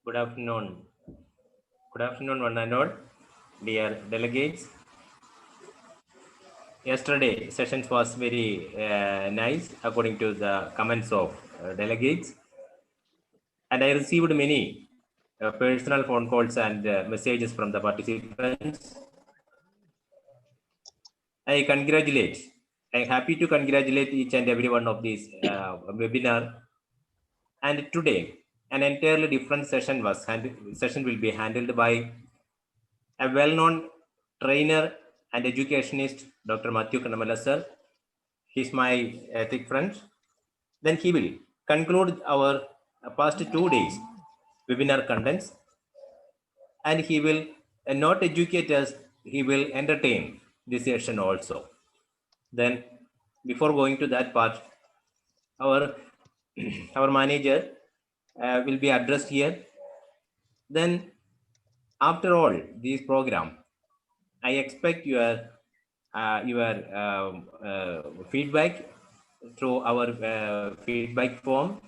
Good afternoon. Good afternoon, one and all. Dear delegates, yesterday sessions was very nice according to the comments of delegates, and I received many personal phone calls and messages from the participants. I I'm happy to congratulate each and every one of these webinar. And today, an entirely different session will be handled by a well-known trainer and educationist, Dr. Matthew Kannamala sir. He's my thick friend. Then he will conclude our past 2 days webinar contents, and he will not educate us, he will entertain this session also. Then before going to that part, our our manager will be addressed here. Then after all this program, I expect your feedback through our feedback form,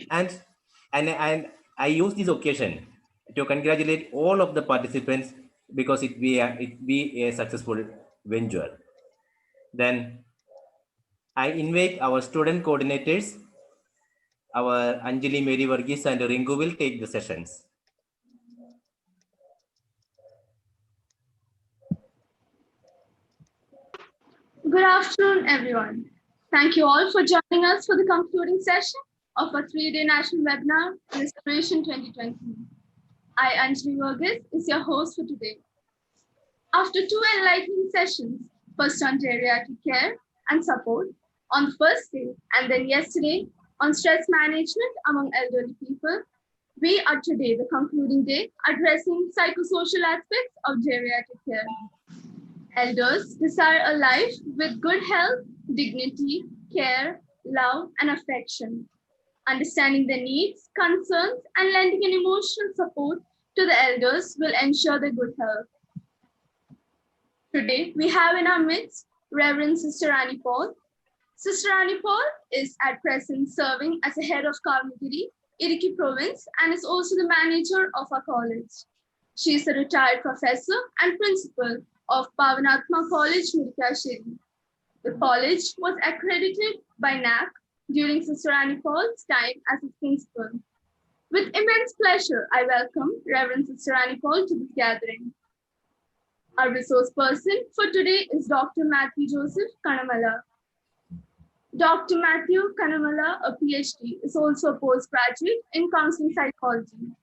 and I use this occasion to congratulate all of the participants because it be a successful venture. Then I invite our student coordinators, our Anjali Mary Varghese and Ringu will take the sessions. Good afternoon, everyone. Thank you all for joining us for the concluding session of our 3-day national webinar, Restoration 2020. I, Anjali Varghese, is your host for today. After 2 enlightening sessions, first on geriatric care and support on the first day, and then yesterday on stress management among elderly people, we are today the concluding day addressing psychosocial aspects of geriatric care. Elders desire a life with good health, dignity, care, love, and affection. Understanding their needs, concerns, and lending an emotional support to the elders will ensure their good health. Today, we have in our midst Reverend Sister Annie Paul. Sister Annie Paul is at present serving as the head of Karmagiri, Idukki province, and is also the manager of our college. She is a retired professor and principal of Pavanatma College, Murikashiri. The college was accredited by NAC during Sister Annie Paul's time as its principal. With immense pleasure, I welcome Reverend Sister Annie Paul to this gathering. Our resource person for today is Dr. Matthew Joseph Kannamala. Dr. Matthew Kannamala, a PhD, is also a postgraduate in counseling psychology.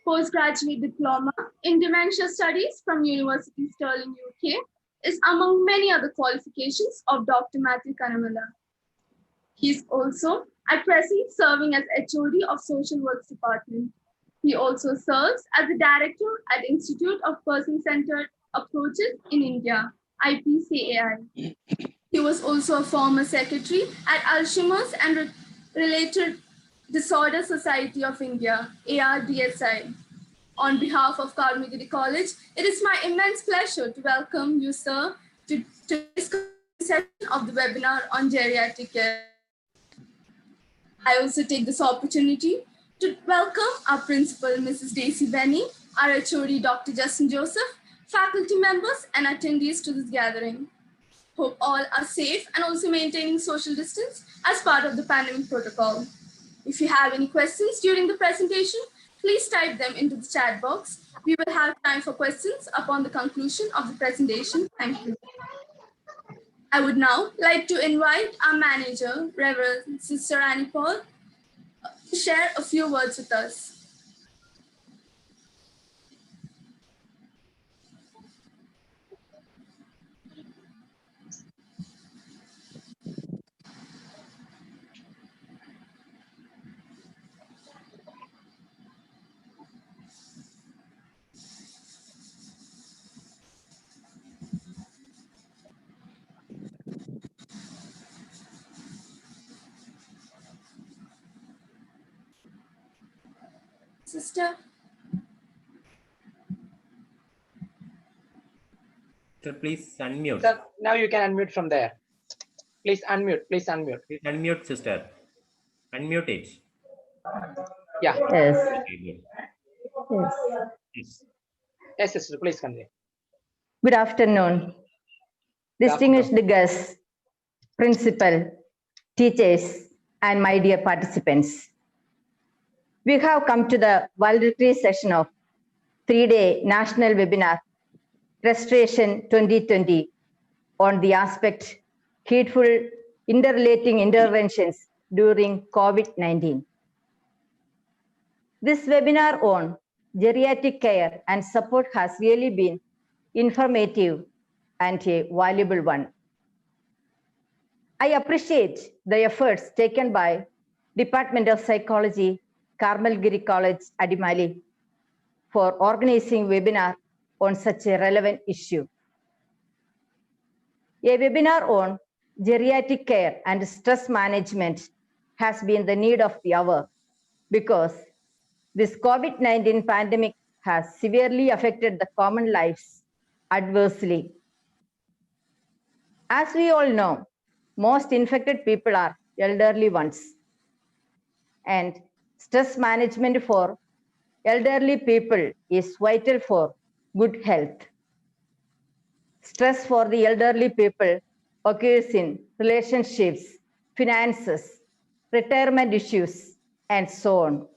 Postgraduate diploma in dementia studies from University Stirling, UK, is among many other qualifications of Dr. Matthew Kannamala. He is also at present serving as HOD of Social Works Department. He also serves as the director at Institute of Person-Centered Approaches in India, IPCAI. He was also a former secretary at Alzheimer's and Related Disorder Society of India, ARDSI. On behalf of Karmagiri College, it is my immense pleasure to welcome you, sir, to this session of the webinar on geriatric care. I also take this opportunity to welcome our principal, Mrs. Daisy Benny, our HOD, Dr. Justin Joseph, faculty members, and attendees to this gathering. Hope all are safe and also maintaining social distance as part of the pandemic protocol. If you have any questions during the presentation, please type them into the chat box. We will have time for questions upon the conclusion of the presentation. Thank you. I would now like to invite our manager, Reverend Sister Annie Paul, to share a few words with us. Sister. So please unmute. Sir, now you can unmute from there. Please unmute. Please unmute. Please unmute, sister. Unmute it. Yeah. Yes. Okay, good. Yes. Yes. Yes, sister, please continue. Good afternoon, distinguished guests, principal, teachers, and my dear participants. We have come to the valedictory session of 3-day national webinar, Restoration 2020, on the aspect heedful interrelating interventions during COVID-19. This webinar on geriatric care and support has really been informative and a valuable one. I appreciate the efforts taken by Department of Psychology, Carmelgiri College, Adimali, for organizing webinar on such a relevant issue. A webinar on geriatric care and stress management has been the need of the hour because this COVID-19 pandemic has severely affected the common lives adversely. As we all know, most infected people are elderly ones. And stress management for elderly people is vital for good health. Stress for the elderly people occurs in relationships, finances, retirement issues, and so on.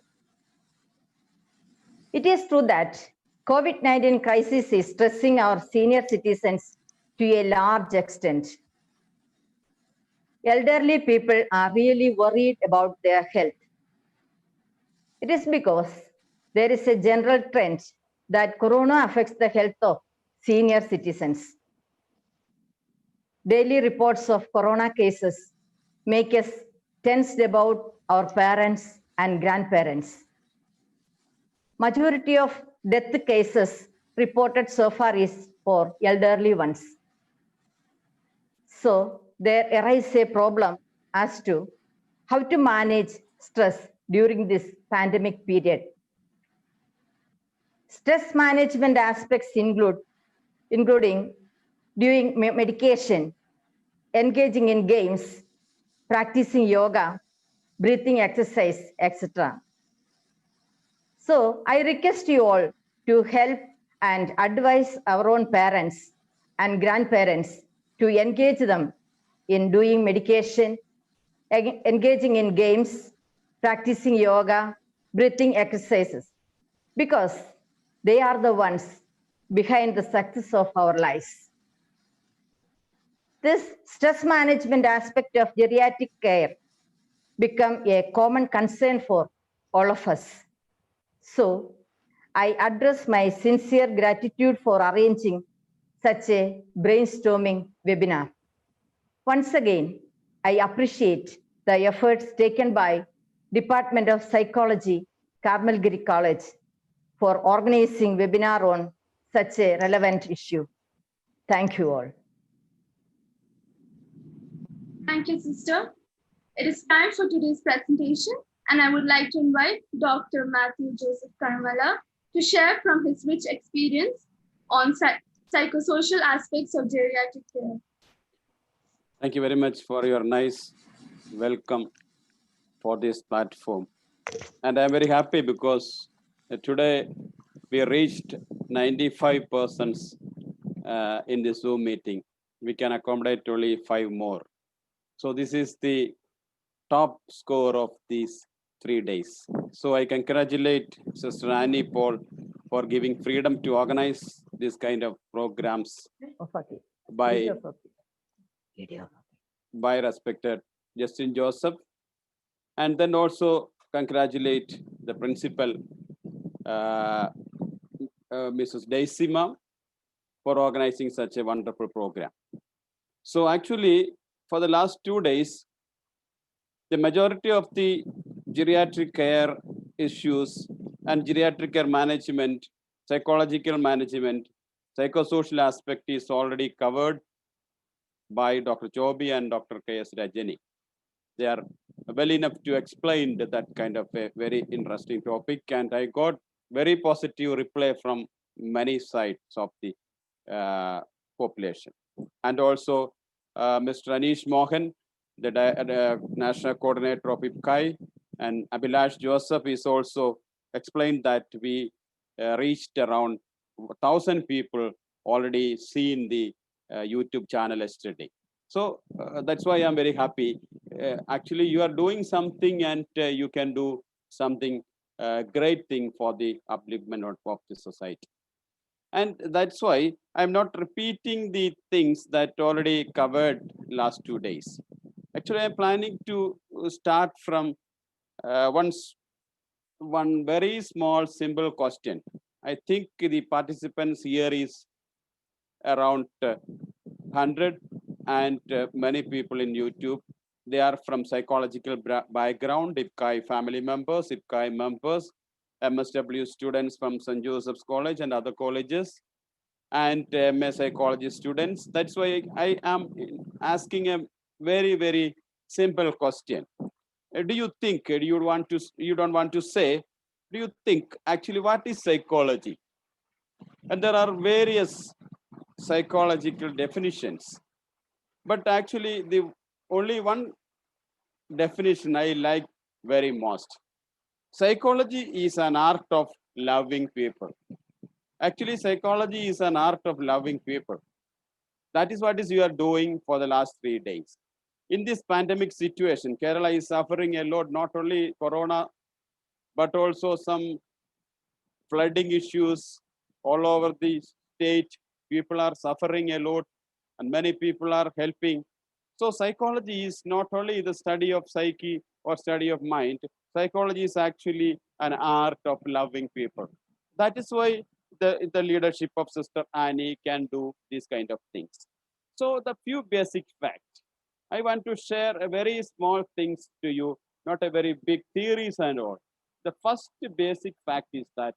It is true that COVID-19 crisis is stressing our senior citizens to a large extent. Elderly people are really worried about their health. It is because there is a general trend that corona affects the health of senior citizens. Daily reports of corona cases make us tensed about our parents and grandparents. Majority of death cases reported so far is for elderly ones. So there arises a problem as to how to manage stress during this pandemic period. Stress management aspects including doing medication, engaging in games, practicing yoga, breathing exercise, etc. So I request you all to help and advise our own parents and grandparents to engage them in doing medication, engaging in games, practicing yoga, breathing exercises, because they are the ones behind the success of our lives. This stress management aspect of geriatric care become a common concern for all of us. So I address my sincere gratitude for arranging such a brainstorming webinar. Once again, I appreciate the efforts taken by Department of Psychology, Carmelgiri College, for organizing webinar on such a relevant issue. Thank you all. Thank you, sister. It is time for today's presentation, and I would like to invite Dr. Matthew Joseph Karmala to share from his rich experience on psychosocial aspects of geriatric care. Thank you very much for your nice welcome for this platform. And I'm very happy because today we reached 95 persons in the Zoom meeting. We can accommodate only 5 more. So this is the top score of these 3 days. So I congratulate Sister Annie Paul for giving freedom to organize this kind of programs by respected Justin Joseph, and then also congratulate the principal, Mrs. Daisima, for organizing such a wonderful program. So actually, for the last 2 days, the majority of the geriatric care issues and geriatric care management, psychological management, psychosocial aspect is already covered by Dr. Chobi and Dr. K.S. Rajani. They are well enough to explain that kind of a very interesting topic, and I got very positive reply from many sides of the population. And also Mr. Anish Mohan, the National Coordinator of IPCAI, And Abhilash Joseph is also explained that we reached around 1,000 people already seen the YouTube channel yesterday. So that's why I'm very happy. Actually, you are doing something and you can do something great thing for the upliftment of the society. And that's why I'm not repeating the things that already covered last 2 days. Actually, I'm planning to start from one very small, simple question. I think the participants here is around 100 and many people in YouTube. They are from psychological background, IPCAI family members, IPCAI members, MSW students from St. Joseph's College and other colleges, and MA psychology students. That's why I am asking a very, very simple question. Do you think, you don't want to say, do you think actually what is psychology? And there are various psychological definitions, but actually the only one definition I like very most. Psychology is an art of loving people. Actually, psychology is an art of loving people. That is what you are doing for the last 3 days. In this pandemic situation, Kerala is suffering a lot, not only corona, but also some flooding issues all over the state. People are suffering a lot and many people are helping. So psychology is not only the study of psyche or study of mind. Psychology is actually an art of loving people. That is why the leadership of Sister Annie can do these kind of things. So the few basic facts. I want to share a very small things to you, not a very big theories and all. The first basic fact is that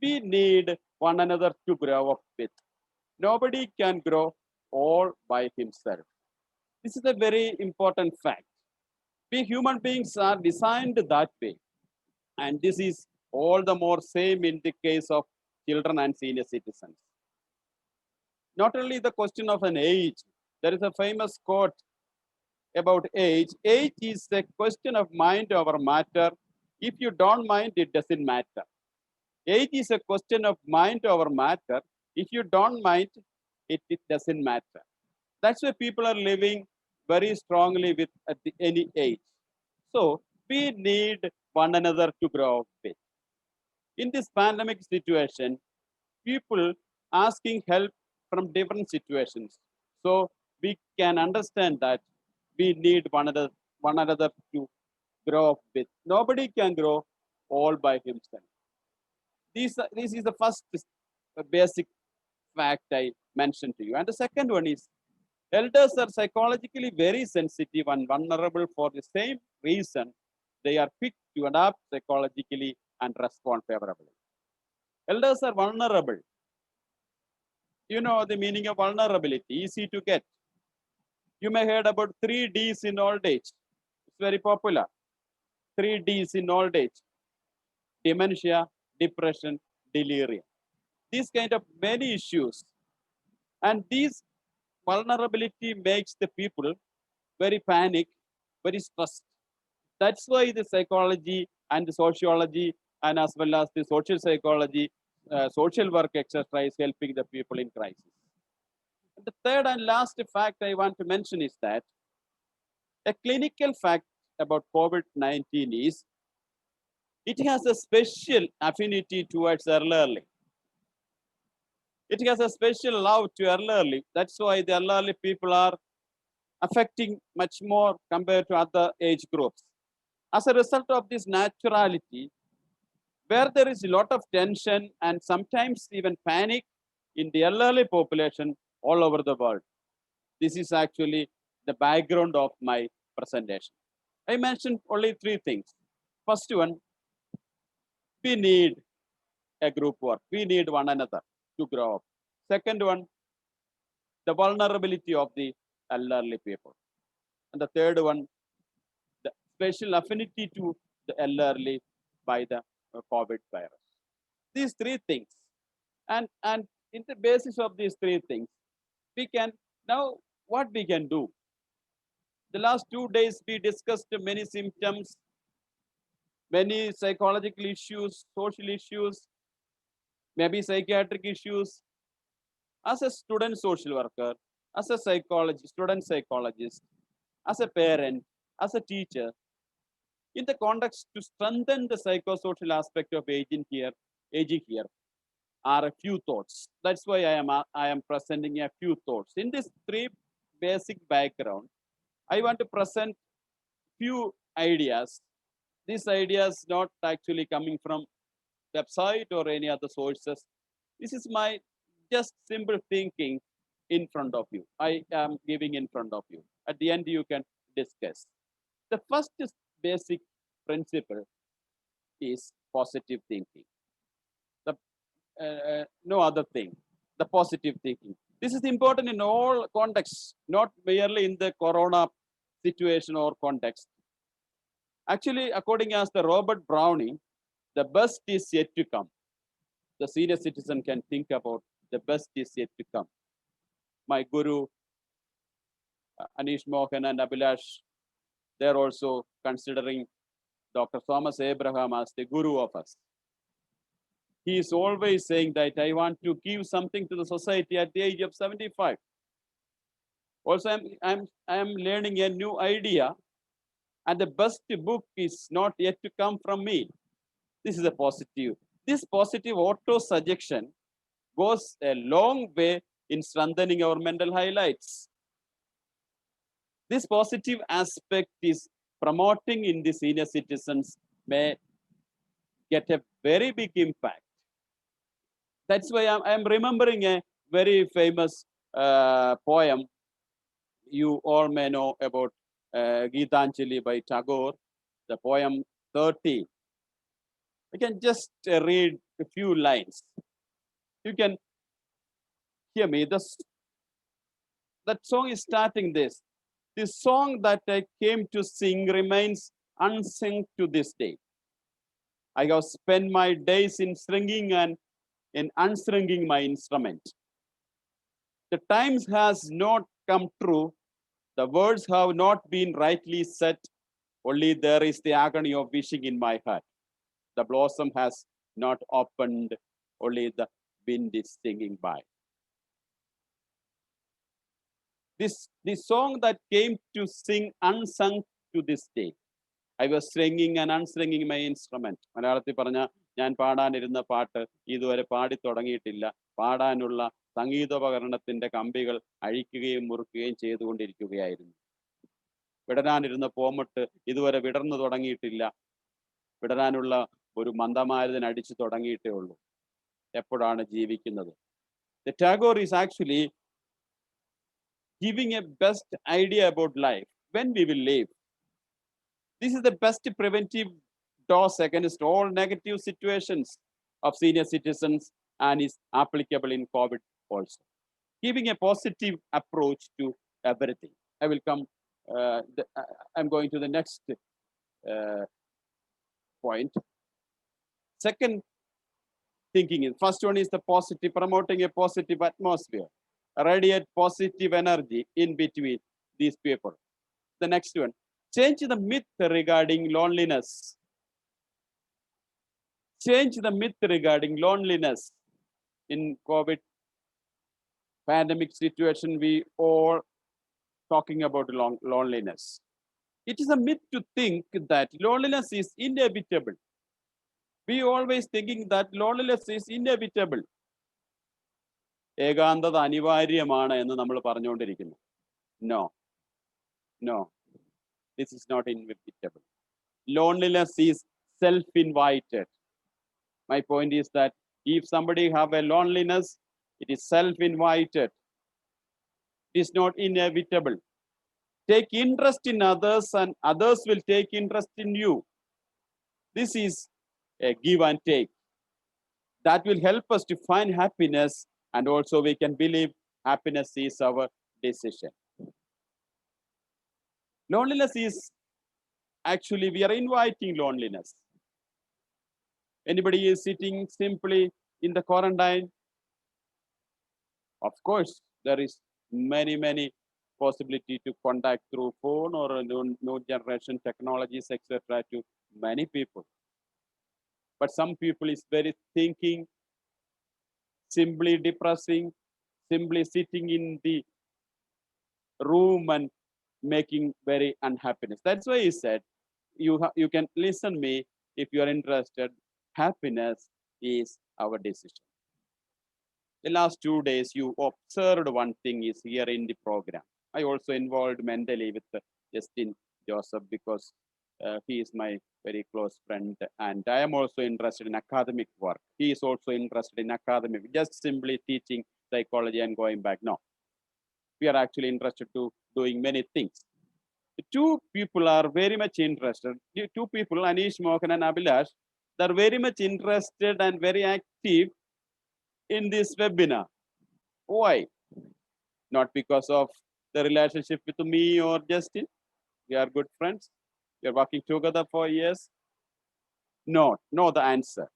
we need one another to grow up with. Nobody can grow all by himself. This is a very important fact. We human beings are designed that way. And this is all the more same in the case of children and senior citizens. Not only the question of an age, there is a famous quote about age. Age is a question of mind over matter. If you don't mind, it doesn't matter. Age is a question of mind over matter. If you don't mind, it doesn't matter. That's why people are living very strongly with at any age. So we need one another to grow up with. In this pandemic situation, people asking help from different situations. So we can understand that we need one another to grow up with. Nobody can grow all by himself. This is the first basic fact I mentioned to you. And the second one is elders are psychologically very sensitive and vulnerable for the same reason they are quick to adapt psychologically and respond favorably. Elders are vulnerable. You know the meaning of vulnerability, easy to get. You may heard about 3 Ds in old age. It's very popular. 3 Ds in old age. Dementia, depression, delirium. These kind of many issues. And these vulnerability makes the people very panic, very stressed. That's why the psychology and the sociology and as well as the social psychology, social work, etc. is helping the people in crisis. And the third and last fact I want to mention is that a clinical fact about COVID-19 is it has a special affinity towards elderly. It has a special love to elderly. That's why the elderly people are affecting much more compared to other age groups. As a result of this naturality, where there is a lot of tension and sometimes even panic in the elderly population all over the world. This is actually the background of my presentation. I mentioned only 3 things. First one, we need a group work. We need one another to grow up. Second one, the vulnerability of the elderly people. And the third one, the special affinity to the elderly by the COVID virus. These 3 things. And in the basis of these 3 things, we can, now what we can do. The last 2 days we discussed many symptoms many psychological issues, social issues, maybe psychiatric issues. As a student social worker, as a psychologist, student psychologist, as a parent, as a teacher, in the context to strengthen the psychosocial aspect of aging here are a few thoughts. That's why I am presenting a few thoughts. In this three basic background, I want to present few ideas. These ideas not actually coming from website or any other sources. This is my just simple thinking in front of you. I am giving in front of you. At the end, you can discuss. The first basic principle is positive thinking. No other thing, the positive thinking. This is important in all contexts, not merely in the corona situation or context. Actually, according as the Robert Browning, the best is yet to come. The senior citizen can think about the best is yet to come. My guru, Anish Mohan and Abhilash, they're also considering Dr. Thomas Abraham as the guru of us. He is always saying that I want to give something to the society at the age of 75. Also, I am learning a new idea, and the best book is not yet to come from me. This is a positive. This positive auto-suggestion goes a long way in strengthening our mental highlights. This positive aspect is promoting in the senior citizens may get a very big impact. That's why I'm remembering a very famous poem. You all may know about Gitanjali by Tagore, the poem 30. I can just read a few lines. You can hear me. That song is starting this. The song that I came to sing remains unsung to this day. I have spent my days in stringing and in unstringing my instrument. The times has not come true. The words have not been rightly said. Only there is the agony of wishing in my heart. The blossom has not opened. Only the wind is singing by. The song that came to sing unsung to this day. I was stringing and unstringing my instrument. മലയാളത്തിൽ പറഞ്ഞ ഞാൻ പാടാനിരുന്ന പാട്ട് ഇതുവരെ പാടി തുടങ്ങിയിട്ടില്ല. പാടാനുള്ള സംഗീതോപകരണത്തിന്റെ കമ്പികൾ അഴിക്കുകയും മുറുക്കുകയും ചെയ്തുകൊണ്ടിരിക്കുകയായിരുന്നു. വിടരാനിരുന്ന പോമട്ട് ഇതുവരെ വിടർന്നു തുടങ്ങിയിട്ടില്ല. വിടരാനുള്ള ഒരു മന്ദമാരുതൻ അടിച്ചു തുടങ്ങിയിട്ടേ ഉള്ളൂ. എപ്പോഴാണ് ജീവിക്കുന്നത്? The Tagore is actually giving a best idea about life, when we will live. This is the best preventive dose against all negative situations of senior citizens and is applicable in COVID also. Giving a positive approach to everything. I will come, I'm going to the next point. Second thinking is, first one is the positive, promoting a positive atmosphere. Radiate positive energy in between these people. The next one, change the myth regarding loneliness. Change the myth regarding loneliness. In COVID pandemic situation, we all talking about loneliness. It is a myth to think that loneliness is inevitable. We always thinking that loneliness is inevitable. ഏകാന്തത അനിവാര്യമാണ് എന്ന് നമ്മൾ പറഞ്ഞുകൊണ്ടിരിക്കുന്നു. No, this is not inevitable. Loneliness is self-invited. My point is that if somebody have a loneliness, it is self-invited. It is not inevitable. Take interest in others and others will take interest in you. This is a give and take. That will help us to find happiness, and also we can believe happiness is our decision. Loneliness is actually, we are inviting loneliness. Anybody is sitting simply in the quarantine? Of course, there is many possibility to contact through phone or new generation technologies, etc. to many people. but some people is very thinking, simply depressing, simply sitting in the room and making very unhappiness. That's why he said, you can listen me if you are interested. Happiness is our decision. The last 2 days, you observed one thing is here in the program. I also involved mentally with Justin Joseph because he is my very close friend, and I am also interested in academic work. He is also interested in academic, just simply teaching psychology and going back. No, we are actually interested to doing many things. The two people are very much interested. The two people, Anish Mohan and Abhilash, they are very much interested and very active in this webinar. Why? Not because of the relationship with me or Justin. We are good friends. We are working together for years. No, no, the answer.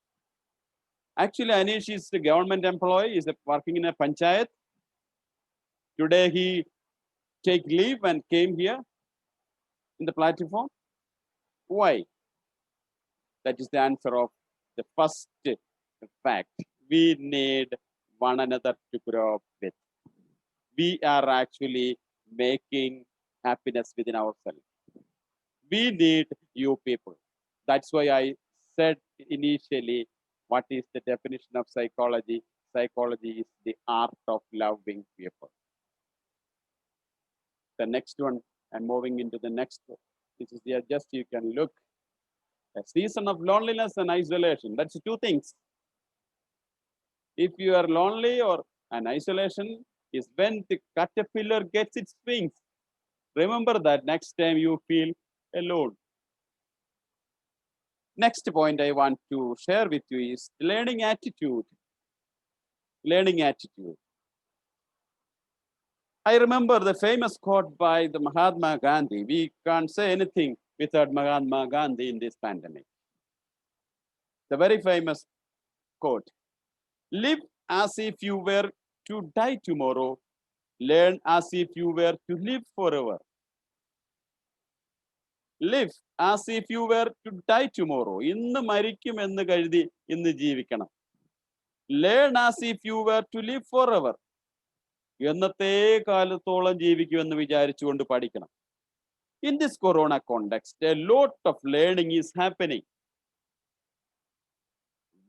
Actually, Anish is a government employee, is working in a panchayat. Today he take leave and came here in the platform. Why? That is the answer of the first fact. We need one another to grow up with. We are actually making happiness within ourselves. We need you people. That's why I said initially, what is the definition of psychology? Psychology is the art of loving people. The next one, I'm moving into the next one. This is there, just you can look. A season of loneliness and isolation. That's two things. If you are lonely or an isolation is when the caterpillar gets its wings. Remember that next time you feel alone. Next point I want to share with you is learning attitude. Learning attitude. I remember the famous quote by the Mahatma Gandhi. We can't say anything without Mahatma Gandhi in this pandemic. The very famous quote, live as if you were to die tomorrow. Learn as if you were to live forever. Live as if you were to die tomorrow. ഇന്ന് മരിക്കും എന്ന് കരുതി ഇന്ന് ജീവിക്കണം. Learn as if you were to live forever. എന്നത്തെ കാലത്തോളം ജീവിക്കുമെന്ന് വിചാരിച്ചുകൊണ്ട് പഠിക്കണം. In this corona context, a lot of learning is happening.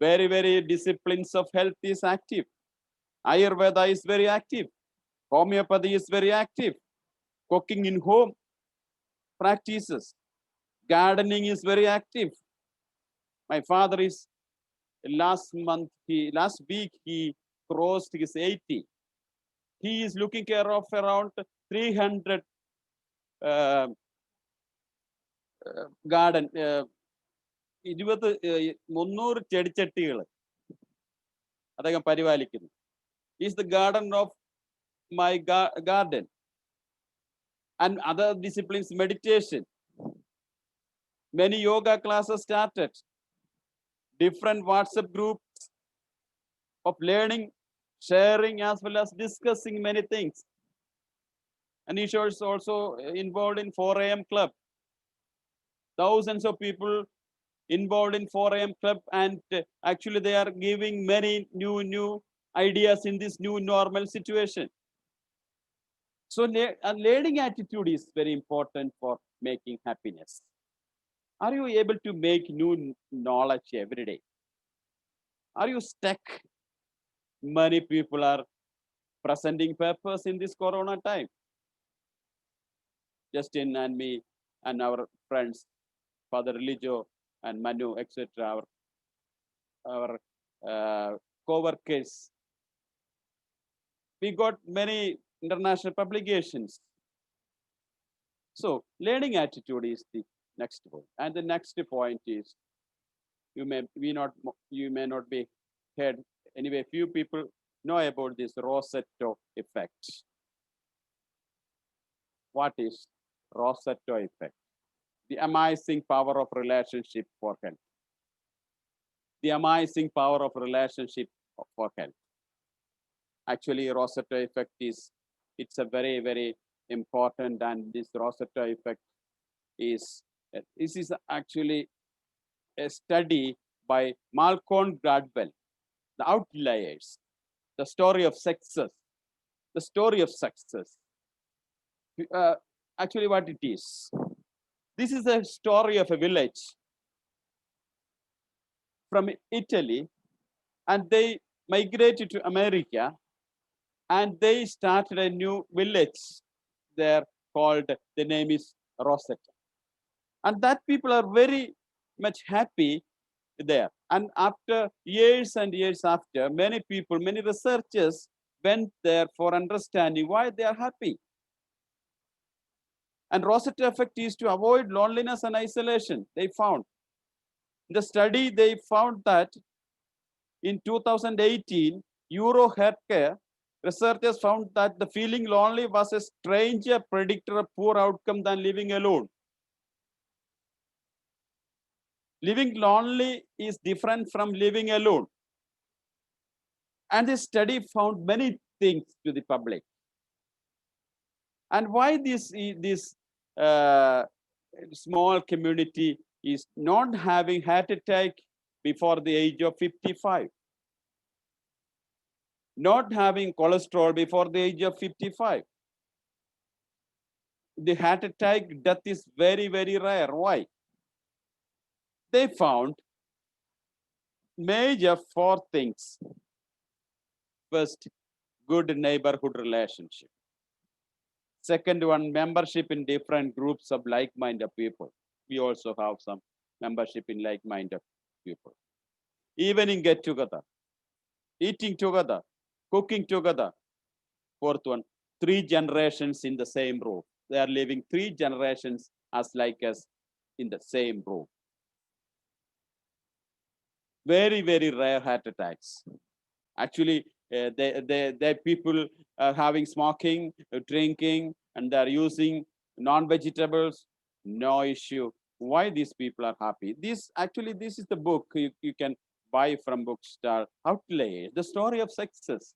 Very, very disciplines of health is active. Ayurveda is very active. Homeopathy is very active. Cooking in home practices. Gardening is very active. My father is last week he crossed his 80. He is looking care of around 300 garden. 300 ചെടിച്ചട്ടികൾ അദ്ദേഹം പരിപാലിക്കുന്നു. Is the garden of my garden. And other disciplines, meditation. Many yoga classes started. Different WhatsApp groups of learning, sharing, as well as discussing many things. And he is also involved in 4 a.m. club. Thousands of people involved in 4 a.m. club, and actually they are giving many new ideas in this new normal situation. So a learning attitude is very important for making happiness. Are you able to make new knowledge every day? Are you stuck? Many people are presenting papers in this corona time. Justin and me and our friends, Father Religio and Manu, etc., our co-workers. We got many international publications. So learning attitude is the next point. And the next point is, you may not be heard. Anyway, few people know about this Rossetto effect. What is Rossetto effect? The amazing power of relationship for health. The amazing power of relationship for health. Actually, Rossetto effect it's a very, very important, and this Rossetto effect is actually a study by Malcolm Gladwell, The Outliers, the story of success, the story of success. Actually, what it is. This is a story of a village from Italy, and they migrated to America, and they started a new village there called, the name is Rosetta. And that people are very much happy there. And after years and years after, many people, many researchers went there for understanding why they are happy. And Rosetta effect is to avoid loneliness and isolation, they found. In the study, they found that in 2018, Euro Healthcare researchers found that the feeling lonely was a stranger predictor of poor outcome than living alone. Living lonely is different from living alone. And this study found many things to the public. And why this small community is not having heart attack before the age of 55, not having cholesterol before the age of 55. The heart attack death is very, very rare. Why? They found major 4 things. First, good neighborhood relationship. Second one, membership in different groups of like-minded people. We also have some membership in like-minded people. Evening get together, eating together, cooking together. Fourth one, 3 generations in the same roof. They are living 3 generations as like us in the same roof. Very, very rare heart attacks. Actually, they people are having smoking, drinking, and they're using non-vegetables, no issue. Why these people are happy? This is the book you can buy from Bookstore, Outliers, the story of success.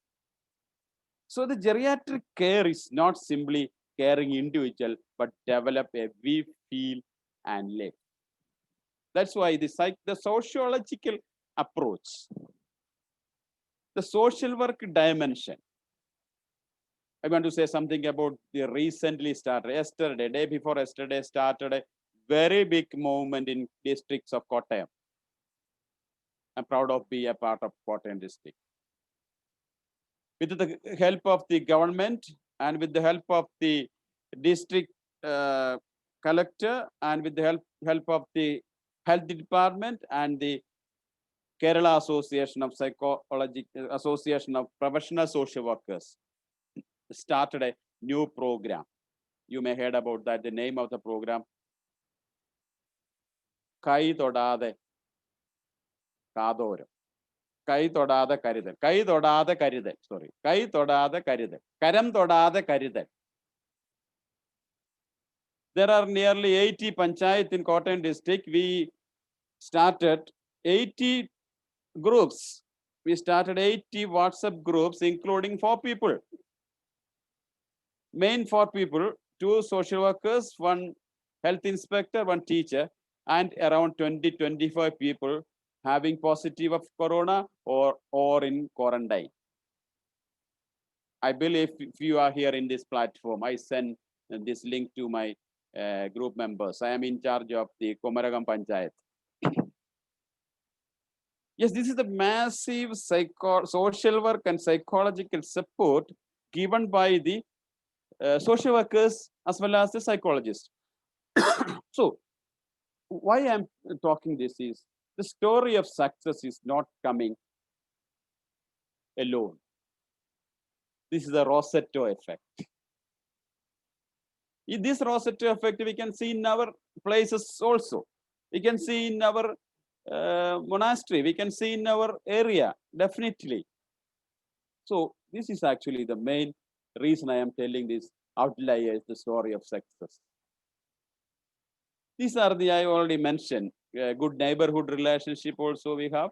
So the geriatric care is not simply caring individual, but develop a we feel and live. That's why the sociological approach, the social work dimension. I want to say something about the recently started, yesterday, day before yesterday, started a very big movement in districts of Kottayam. I'm proud of being a part of Kottayam district. With the help of the government and with the help of the district collector and with the help of the health department and the Kerala Association of Association of Professional Social Workers, started a new program. You may heard about that. The name of the program, Kai Todade Kadoram. Kai Todada Karidal. Kai Todada Karidal. Sorry. Kai Todada Karidal. Karam Todada Karidal. There are nearly 80 panchayat in Kottayam district. We started 80 groups. We started 80 WhatsApp groups, including 4 people. Main 4 people, 2 social workers, 1 health inspector, 1 teacher, and around 20-25 people having positive of corona or in quarantine. I believe if you are here in this platform, I send this link to my group members. I am in charge of the Komaragam Panchayat. Yes, this is the massive social work and psychological support given by the social workers as well as the psychologists. So, why I'm talking this is the story of success is not coming alone. This is the Rossetto effect. In this Rossetto effect, we can see in our places also. We can see in our monastery. We can see in our area, definitely. So this is actually the main reason I am telling this Outliers, the story of success. These are the, I already mentioned, good neighborhood relationship also we have.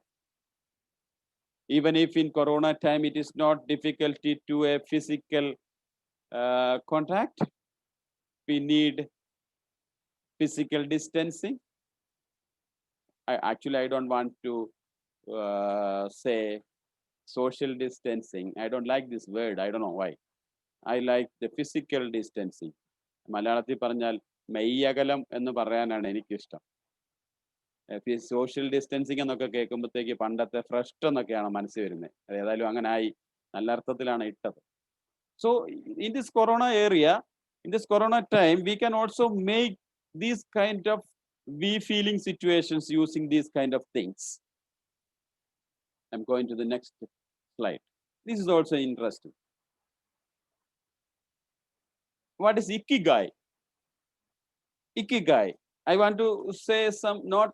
Even if in Corona time, it is not difficulty to a physical contact, we need physical distancing. I don't want to say social distancing. I don't like this word. I don't know why. I like the physical distancing. മലയാളത്തിൽ പറഞ്ഞാൽ മെയ്യകലം എന്ന് പറയാനാണ് എനിക്കിഷ്ടം. Social distancing എന്നൊക്കെ കേൾക്കുമ്പോഴത്തേക്ക് പണ്ടത്തെ fresh എന്നൊക്കെയാണ് മനസ്സിൽ വരുന്നത്. അത് ഏതായാലും അങ്ങനെ ആയി, നല്ല അർത്ഥത്തിലാണ് ഇട്ടത്. So in this corona area, in this corona time, we can also make these kind of feeling situations using these kind of things. I'm going to the next slide. This is also interesting. What is ikigai? Ikigai. I want to say some, not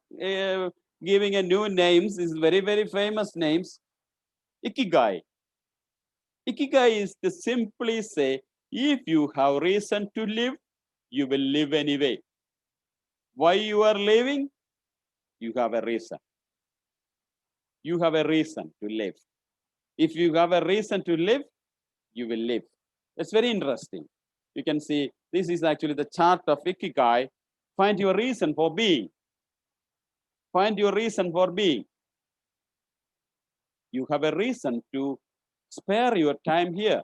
giving a new names, is very, very famous names. Ikigai. Ikigai is to simply say, if you have reason to live, you will live anyway. Why you are living? You have a reason. You have a reason to live. If you have a reason to live, you will live. It's very interesting. You can see this is actually the chart of Ikigai. Find your reason for being. Find your reason for being. You have a reason to spare your time here.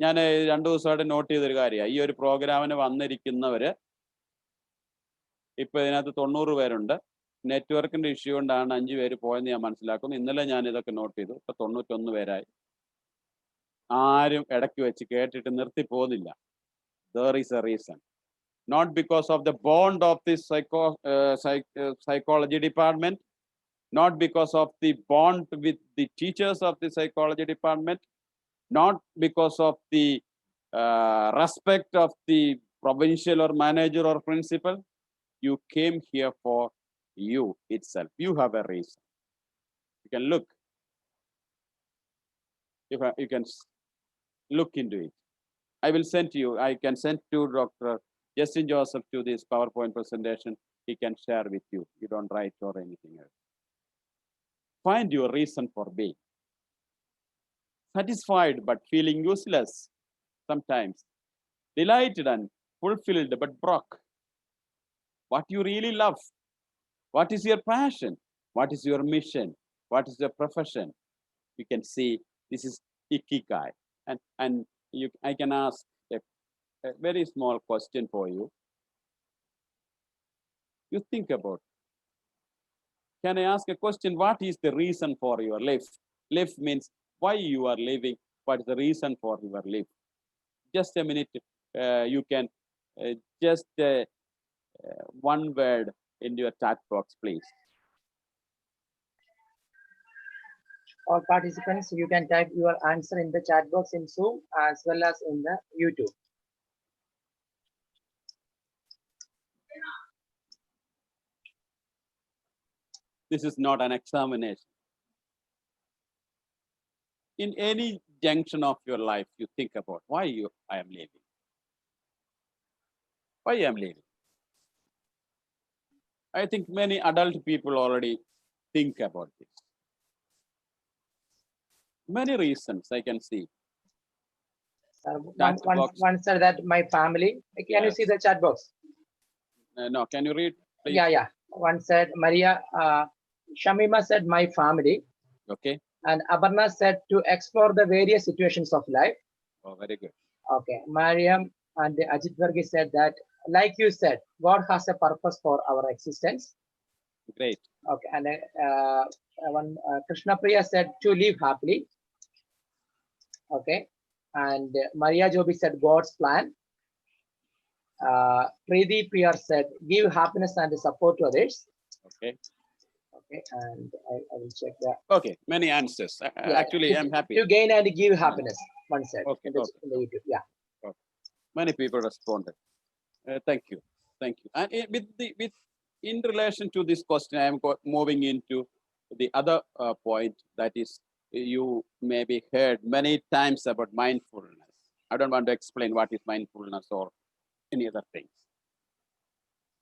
ഞാൻ 2 ദിവസമായിട്ട് not ചെയ്തൊരു കാര്യമാണ്, ഈ ഒരു പ്രോഗ്രാമിന് വന്നിരിക്കുന്നവര് ഇപ്പൊ ഇതിനകത്ത് 90 പേരുണ്ട്. നെറ്റ്വർക്കിന്റെ ഇഷ്യൂ കൊണ്ടാണ് 5 പേര് പോയെന്ന് ഞാൻ മനസ്സിലാക്കുന്നു. ഇന്നലെ ഞാൻ ഇതൊക്കെ നോട്ട് ചെയ്തു. ഇപ്പൊ 91 പേരായി. ആരും ഇടയ്ക്ക് വെച്ച് കേട്ടിട്ട് നിർത്തി പോകുന്നില്ല. There is a reason. Not because of the bond of the psychology department, not because of the bond with the teachers of the psychology department, not because of the respect of the provincial or manager or principal. You came here for you itself. You have a reason. You can look. You can look into it. I will send to you. I can send to Dr. Justin Joseph to this PowerPoint presentation. He can share with you. You don't write or anything else. Find your reason for being. Satisfied but feeling useless sometimes. Delighted and fulfilled but broke. What you really love? What is your passion? What is your mission? What is your profession? You can see this is Ikigai. And I can ask a very small question for you. You think about, can I ask a question? What is the reason for your life? Life means why you are living. What is the reason for your life? Just a minute. You can just one word in your chat box, please. All participants, you can type your answer in the chat box in Zoom as well as in the YouTube. This is not an examination. In any junction of your life, you think about why I am living. Why I am living. I think many adult people already think about this. Many reasons I can see. Chat box. One said that my family. Can you Yes. see the chat box? No, can you read, please? Yeah. One said Maria, Shamima said my family. Okay. And Aparna said to explore the various situations of life. Oh, very good. Okay. Mariam and Ajit Vargi said that, like you said, God has a purpose for our existence. Great. Okay. And Krishna Priya said to live happily. Okay. And Maria Jobi said God's plan. Preeti Priya said give happiness and support to others. Okay. Okay. And I will check that. Okay. Many answers. Actually, I'm happy. To gain and give happiness. One said. Okay, In the YouTube. Yeah. Many people responded. Thank you. Thank you. And in relation to this question, I am moving into the other point, that is, you maybe heard many times about mindfulness. I don't want to explain what is mindfulness or any other things.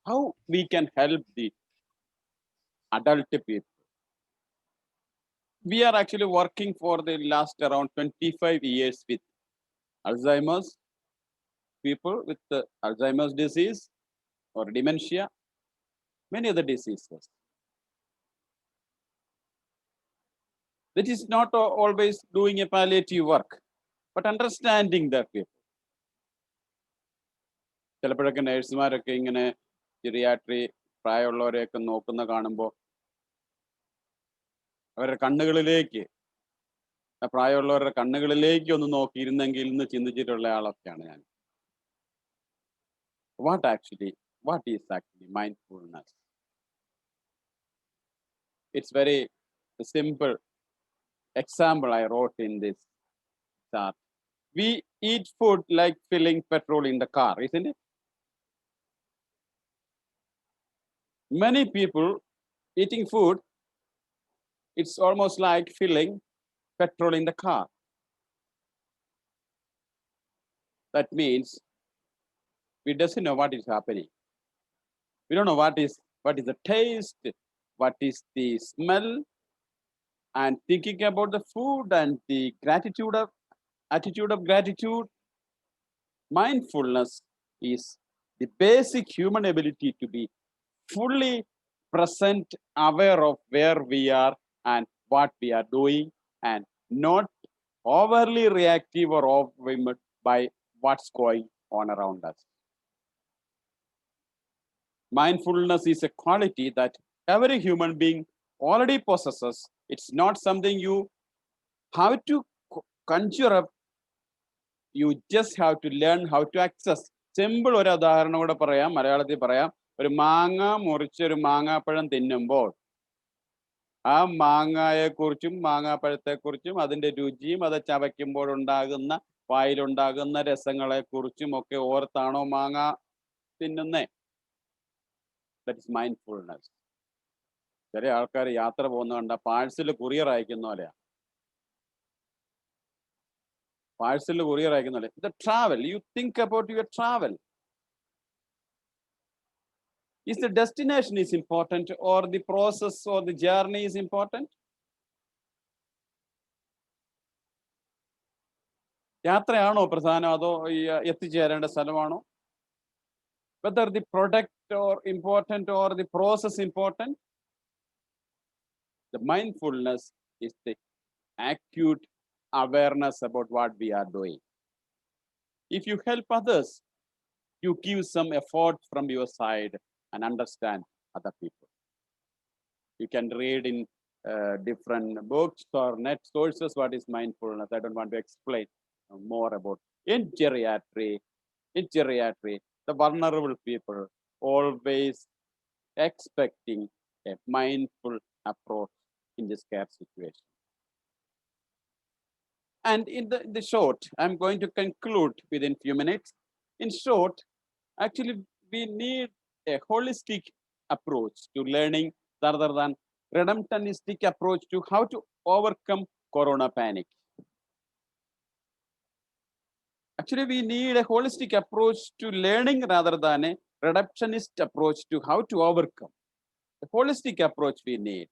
How we can help the adult people. We are actually working for the last around 25 years with Alzheimer's people with the Alzheimer's disease or dementia. many other diseases. That is not always doing a palliative work, but understanding the people. ചിലപ്പോഴൊക്കെ നഴ്സുമാരൊക്കെ ഇങ്ങനെ ജിറിയാട്രി പ്രായമുള്ളവരെയൊക്കെ നോക്കുന്ന കാണുമ്പോൾ അവരുടെ കണ്ണുകളിലേക്ക്, പ്രായമുള്ളവരുടെ കണ്ണുകളിലേക്ക് ഒന്ന് നോക്കിയിരുന്നെങ്കിൽ എന്ന് ചിന്തിച്ചിട്ടുള്ള ആളൊക്കെയാണ് ഞാൻ. What is actually mindfulness? It's very simple example I wrote in this chart. We eat food like filling petrol in the car, isn't it? Many people eating food, it's almost like filling petrol in the car. That means we doesn't know what is happening. We don't know what is the taste, what is the smell, and thinking about the food and the attitude of gratitude. Mindfulness is the basic human ability to be fully present, aware of where we are and what we are doing, and not overly reactive or overwhelmed by what's going on around us. Mindfulness is a quality that every human being already possesses. It's not something you have to conjure up. You just have to learn how to access. Simple ഒരു ഉദാഹരണം കൂടെ പറയാം, മലയാളത്തിൽ പറയാം. ഒരു മാങ്ങ മുറിച്ചൊരു മാങ്ങാപ്പഴം തിന്നുമ്പോൾ ആ മാങ്ങയെക്കുറിച്ചും മാങ്ങാപ്പഴത്തെക്കുറിച്ചും അതിൻ്റെ രുചിയും അത് ചവയ്ക്കുമ്പോൾ ഉണ്ടാകുന്ന വായിലുണ്ടാകുന്ന രസങ്ങളെക്കുറിച്ചും ഒക്കെ ഓർത്താണോ മാങ്ങ തിന്നുന്നേ? That is mindfulness. ചില ആൾക്കാർ യാത്ര പോകുന്ന കണ്ട പാഴ്സൽ കൊറിയർ അയക്കുന്ന പോലെയാ. പാഴ്സൽ കൊറിയർ അയക്കുന്ന പോലെ. The travel, you think about your travel. Is the destination is important or the process or the journey is important? യാത്രയാണോ പ്രധാനം അതോ എത്തിച്ചേരേണ്ട സ്ഥലമാണോ? Whether the product or important or the process important? The mindfulness is the acute awareness about what we are doing. If you help others, you give some effort from your side and understand other people. You can read in different books or net sources what is mindfulness. I don't want to explain more about. In geriatry, the vulnerable people always expecting a mindful approach in this care situation. And in the short, I'm going to conclude within few minutes. In short, actually, we need a holistic approach to learning rather than redemptionistic approach to how to overcome corona panic. Actually, we need a holistic approach to learning rather than a reductionist approach to how to overcome. A holistic approach we need.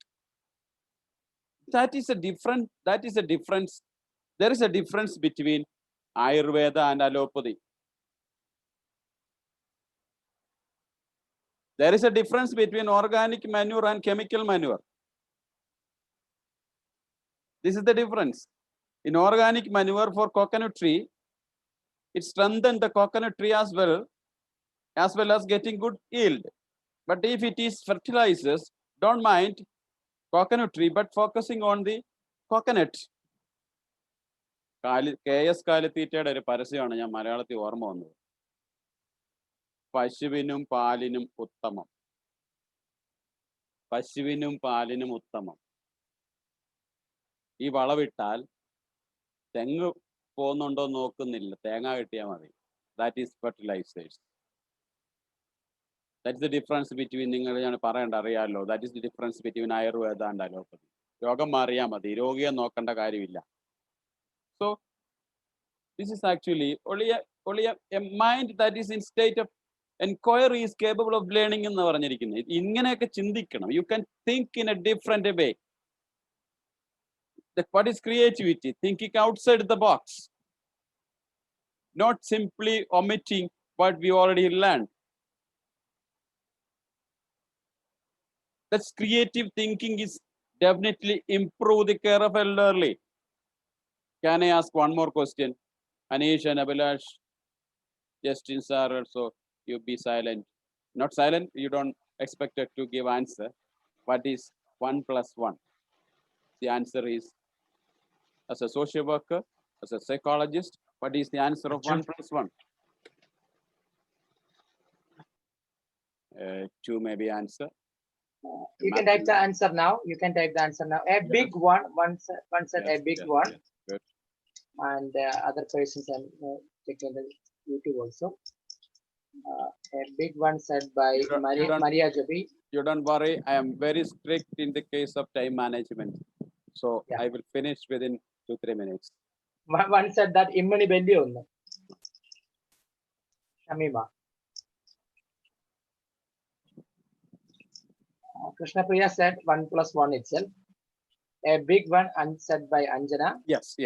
That is a difference. There is a difference between Ayurveda and allopathy. There is a difference between organic manure and chemical manure. This is the difference. In organic manure for coconut tree, it strengthens the coconut tree as well as getting good yield. But if it is fertilizers, don't mind coconut tree, but focusing on the coconut. KS കാലിത്തീറ്റയുടെ ഒരു പരസ്യമാണ് ഞാൻ മലയാളത്തിൽ ഓർമ്മ വന്നത്. പശുവിനും പാലിനും ഉത്തമം. പശുവിനും പാലിനും ഉത്തമം. ഈ വളവിട്ടാൽ തെങ്ങ് പോകുന്നുണ്ടോ നോക്കുന്നില്ല, തേങ്ങ കിട്ടിയാൽ മതി. That is fertilizers. That is the difference between, നിങ്ങൾ ഞാൻ പറയണ്ട അറിയാമല്ലോ, that is the difference between Ayurveda and allopathy. രോഗം മാറിയാൽ മതി, രോഗിയെ നോക്കേണ്ട കാര്യമില്ല. So this is actually only a mind that is in state of inquiry is capable of learning എന്ന് പറഞ്ഞിരിക്കുന്നത്. ഇങ്ങനെയൊക്കെ ചിന്തിക്കണം. You can think in a different way. What is creativity? Thinking outside the box. Not simply omitting what we already learned. That's creative thinking is definitely improve the care of elderly. Can I ask one more question? Anish and Abhilash, Justin sir, also you be silent. Not silent, you don't expect it to give answer. What is 1 plus 1? The answer is, as a social worker, as a psychologist, what is the answer of 1 plus 1? 2 may be answer. You can type the answer now. You can type the answer now. A big one. One said a big one. Yes, good. And other persons are checking the YouTube also. A big one said by You don't- Maria Joby. You don't worry, I am very strict in the case of time management. So Yeah. I will finish within 2-3 minutes. One said that Immani Bendi on Shamima. Krishna Priya said 1 plus 1 itself. A big one said by Anjana. Yes.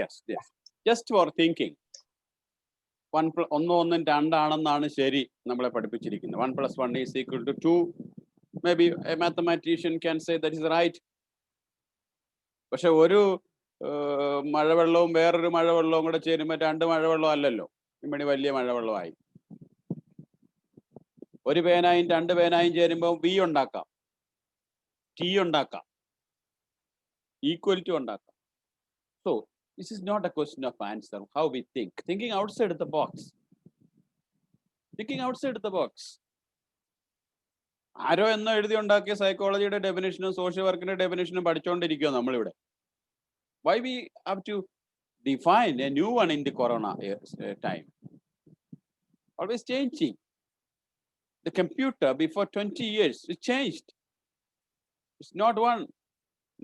Just for thinking. 1 plus 1 രണ്ടാണെന്നാണ് ശരി നമ്മളെ പഠിപ്പിച്ചിരിക്കുന്നത്. 1 plus 1 is equal to 2. Maybe a mathematician can say that is right. പക്ഷെ ഒരു മഴവെള്ളവും വേറൊരു മഴവെള്ളവും കൂടെ ചേരുമ്പോൾ 2 മഴവെള്ളം അല്ലല്ലോ. ഇമ്മണി വലിയ മഴവെള്ളമായി. ഒരു പേനായും 2 പേനായും ചേരുമ്പോൾ V ഉണ്ടാക്കാം, T ഉണ്ടാക്കാം, ഈക്വലിറ്റി ഉണ്ടാക്കാം. So this is not a question of answer, how we think. Thinking outside the box. Thinking outside the box. ആരോ എന്നോ എഴുതി ഉണ്ടാക്കിയ സൈക്കോളജിയുടെ ഡെഫിനേഷനും സോഷ്യൽ വർക്കിന്റെ ഡെഫിനേഷനും പഠിച്ചുകൊണ്ടിരിക്കുകയോ നമ്മളിവിടെ. Why we have to define a new one in the corona time? Always changing. The computer before 20 years, it changed. It's not one.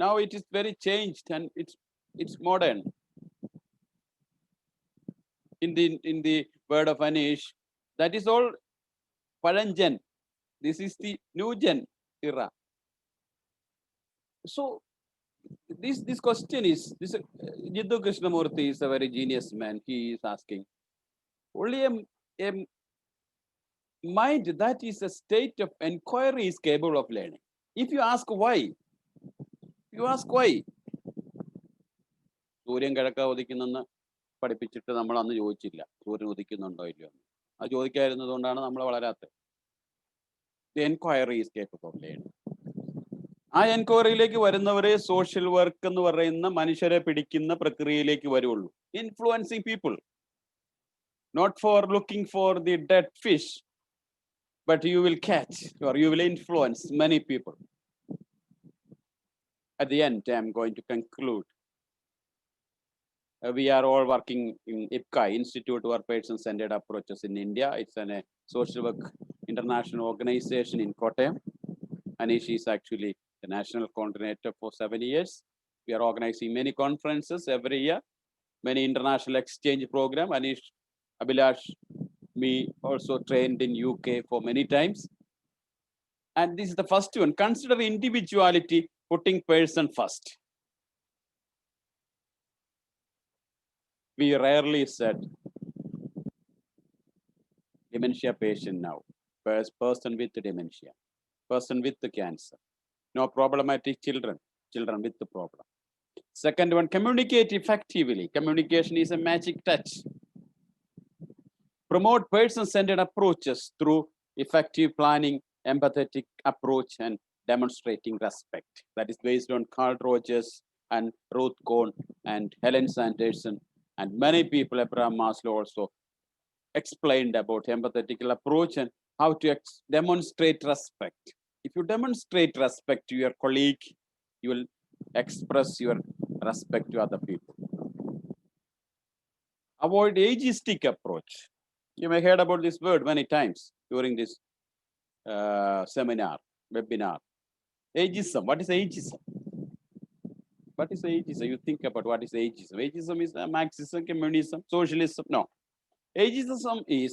Now it is very changed and it's modern. In the word of Anish, that is all Paranjan. This is the new gen era. So this question is, this Jiddu Krishnamurthy is a very genius man. He is asking, only a mind that is a state of inquiry is capable of learning. If you ask why, സൂര്യൻ കിഴക്ക ഉദിക്കുന്നെന്ന് പഠിപ്പിച്ചിട്ട് നമ്മൾ അന്ന് ചോദിച്ചില്ല സൂര്യൻ ഉദിക്കുന്നുണ്ടോ ഇല്ലയോ എന്ന്. അത് ചോദിക്കാതിരുന്നത് കൊണ്ടാണ് നമ്മൾ വളരാത്തത്. The enquiry is capable of learning. ആ എൻക്വയറിയിലേക്ക് വരുന്നവരെ സോഷ്യൽ വർക്ക് എന്ന് പറയുന്ന മനുഷ്യരെ പിടിക്കുന്ന പ്രക്രിയയിലേക്ക് വരുള്ളൂ. Influencing people, not for looking for the dead fish, but you will catch or you will influence many people. At the end, I am going to conclude. We are all working in IPCA, Institute for Person-Centered Approaches in India. It's a social work international organization in Kottayam. Anish is actually the national coordinator for 7 years. We are organizing many conferences every year, many international exchange program. Anish, Abhilash, me also trained in UK for many times. And this is the first one. Consider individuality, putting person first. We rarely said dementia patient now, person with dementia, person with the cancer, no problematic children with the problem. Second one, communicate effectively. Communication is a magic touch. Promote person-centered approaches through effective planning, empathetic approach, and demonstrating respect. That is based on Carl Rogers and Ruth Cohn and Helen Sanderson, and many people, Abraham Maslow also explained about empathetic approach and how to demonstrate respect. If you demonstrate respect to your colleague, you will express your respect to other people. Avoid ageistic approach. You may heard about this word many times during this seminar, webinar. Ageism. What is ageism? What is ageism? You think about what is ageism. Ageism is Marxism, communism, socialism. No. Ageism is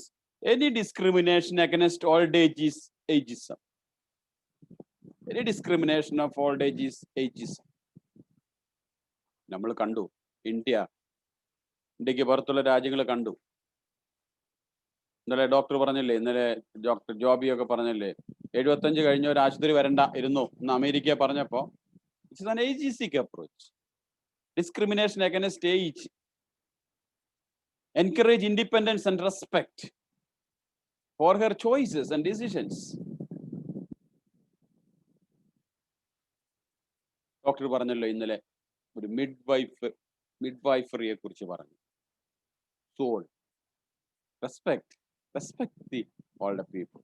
any discrimination against old age is ageism. Any discrimination of old age is ageism. നമ്മൾ കണ്ടു ഇന്ത്യക്ക് പുറത്തുള്ള രാജ്യങ്ങൾ കണ്ടു. ഇന്നലെ doctor പറഞ്ഞില്ലേ, ഇന്നലെ doctor ജോബിയൊക്കെ പറഞ്ഞില്ലേ, 75 കഴിഞ്ഞ ഒരു ആശുപത്രി വരണ്ട ഇരുന്നു എന്ന് അമേരിക്ക പറഞ്ഞപ്പോ, it's an ageist approach. Discrimination against age. Encourage independence and respect for her choices and decisions. Doctor പറഞ്ഞല്ലോ ഇന്നലെ ഒരു മിഡ്വൈഫറിയെ കുറിച്ച് പറഞ്ഞു. So respect the older people.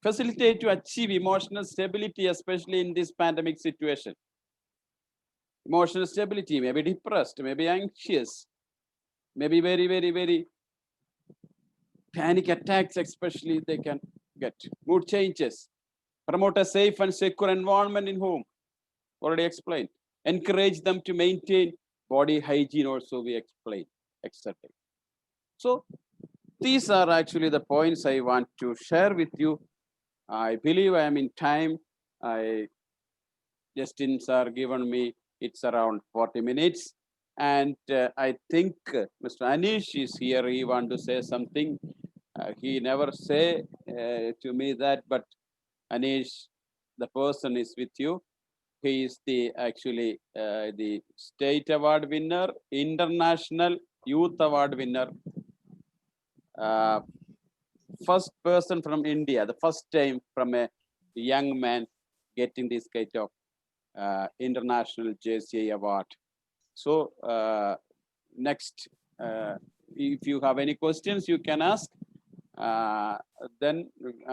Facilitate to achieve emotional stability, especially in this pandemic situation. Emotional stability, may be depressed, may be anxious, may be very panic attacks, especially they can get mood changes. Promote a safe and secure environment in home. Already explained. Encourage them to maintain body hygiene, also we explained, etc. So these are actually the points I want to share with you. I believe I am in time. Justin sir given me, it's around 40 minutes. And I think Mr. Anish is here. He want to say something. He never say to me that, but Anish, the person is with you. He is actually the state award winner, international youth award winner. First person from India, the first time from a young man getting this kind of international JCI award. So next, if you have any questions, you can ask. Then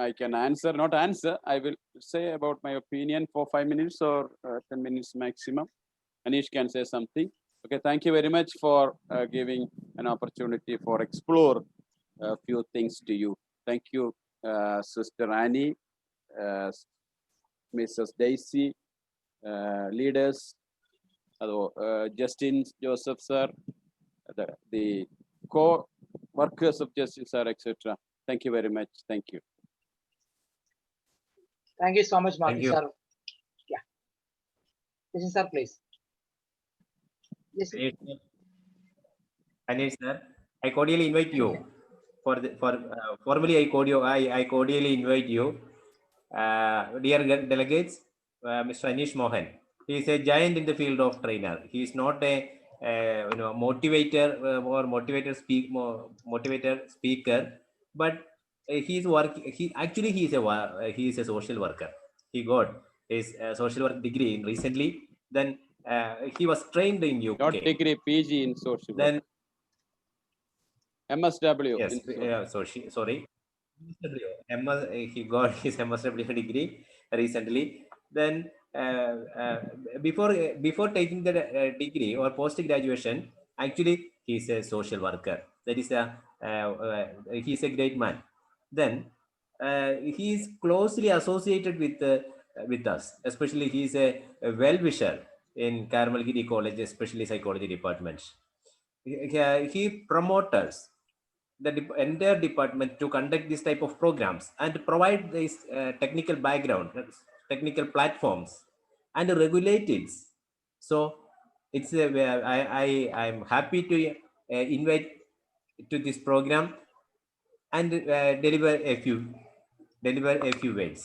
I can answer, not answer. I will say about my opinion for 5 minutes or 10 minutes maximum. Anish can say something. Okay, thank you very much for giving an opportunity for explore a few things to you. Thank you, Sister Annie, Mrs. Daisy, leaders, Justin, Joseph sir, the co-workers of Justin sir, etc. Thank you very much. Thank you. Thank you so much, Thank Martin you. sir. Yeah. This is sir, please. Yes. Anish sir, I cordially invite you formally I cordially invite you, dear delegates, Mr. Anish Mohan. He is a giant in the field of trainer. He is not a motivator or motivator speaker, but he is he is a social worker. He got his social work degree recently. Then he was trained in UK. Not degree, PG in social work. Then MSW. yes, sorry. He got his MSW degree recently. Then before taking the degree or post graduation, actually he is a social worker. That is he is a great man. Then he is closely associated with us. Especially he is a well-wisher in Karamalgiri College, especially psychology departments. He promotes us, the entire department, to conduct this type of programs and provide this technical background, technical platforms, and regulate it. So it's I am happy to invite to this program and deliver a few words.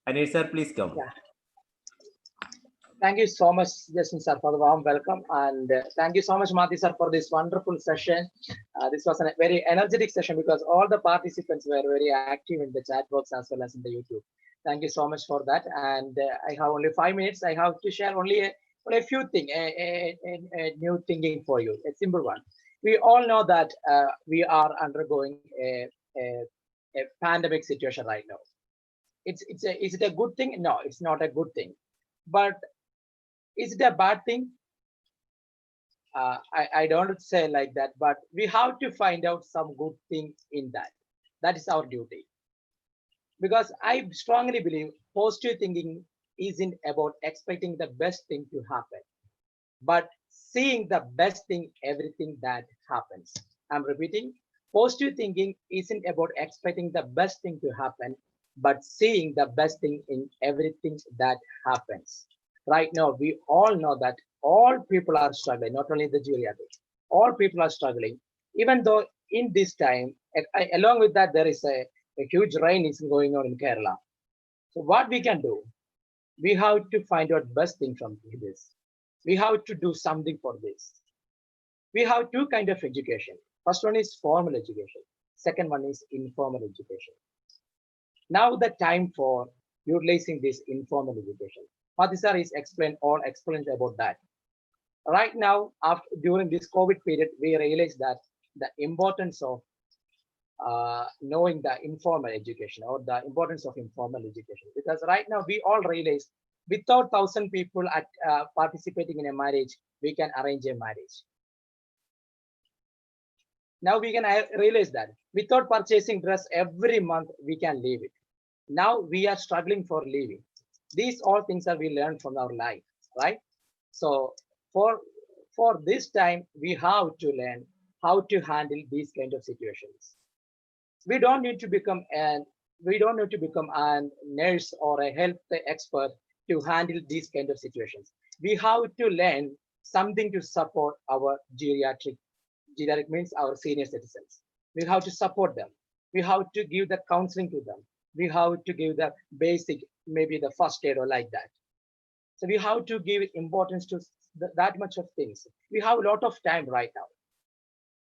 Anish sir, please come. Yeah. Thank you so much, Justin sir, for the warm welcome. And thank you so much, Mati sir, for this wonderful session. This was a very energetic session because all the participants were very active in the chat box as well as in the YouTube. Thank you so much for that. And I have only 5 minutes. I have to share only a few things, a new thinking for you, a simple one. We all know that we are undergoing a pandemic situation right now. Is it a good thing? No, it's not a good thing. But is it a bad thing? I don't say like that, but we have to find out some good thing in that. That is our duty. Because I strongly believe positive thinking isn't about expecting the best thing to happen, but seeing the best thing, everything that happens. I'm repeating, positive thinking isn't about expecting the best thing to happen, but seeing the best thing in everything that happens. Right now, we all know that all people are struggling, not only the Geriatrics, all people are struggling. Even though in this time, along with that, there is a huge rain is going on in Kerala. So what we can do, we have to find out best thing from this. We have to do something for this. We have two kinds of education. First one is formal education. Second one is informal education. Now the time for utilizing this informal education. Mathi sir is explained about that. Right now, during this COVID period, we realized that the importance of knowing the informal education or the importance of informal education. Because right now we all realize without 1,000 people participating in a marriage, we can arrange a marriage. Now we can realize that without purchasing dress every month, we can leave it. Now we are struggling for living. These all things are we learned from our life, right? So for this time, we have to learn how to handle these kind of situations. We don't need to become a nurse or a health expert to handle these kind of situations. We have to learn something to support our geriatric means our senior citizens. We have to support them. We have to give the counseling to them. We have to give the basic, maybe the first aid or like that. So we have to give importance to that much of things. We have a lot of time right now.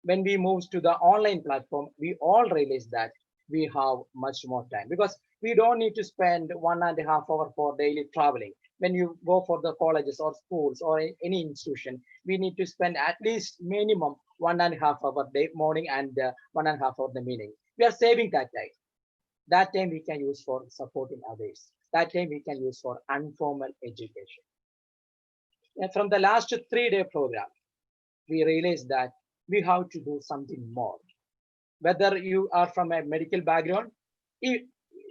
When we move to the online platform, we all realize that we have much more time because we don't need to spend 1.5 hours for daily traveling. When you go for the colleges or schools or any institution, we need to spend at least minimum 1.5 hours day morning and 1.5 hours the evening. We are saving that time. That time we can use for supporting others. That time we can use for informal education. And from the last 3-day program, we realized that we have to do something more. Whether you are from a medical background, you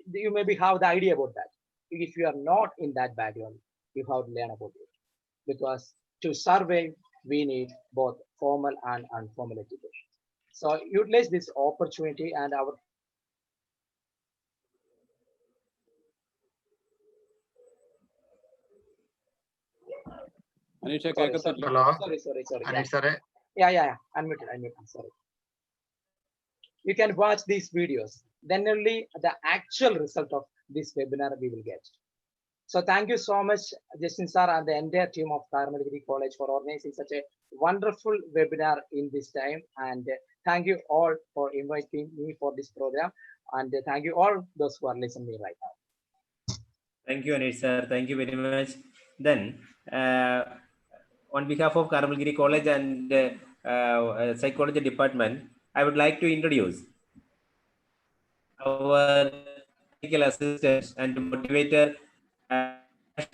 maybe have the idea about that. If you are not in that background, you have to learn about it. Because to survive, we need both formal and informal education. So utilize this opportunity and our Anish, Hello, sorry. Anish sir. Yeah. Unmuted. Sorry. You can watch these videos. Then only the actual result of this webinar we will get. So thank you so much, Justin sir and the entire team of Karamalgiri College for organizing such a wonderful webinar in this time. And thank you all for inviting me for this program. And thank you all those who are listening right now. Thank you, Anish sir. Thank you very much. Then, on behalf of Karamalgiri College and Psychology Department, I would like to introduce our technical assistant and motivator,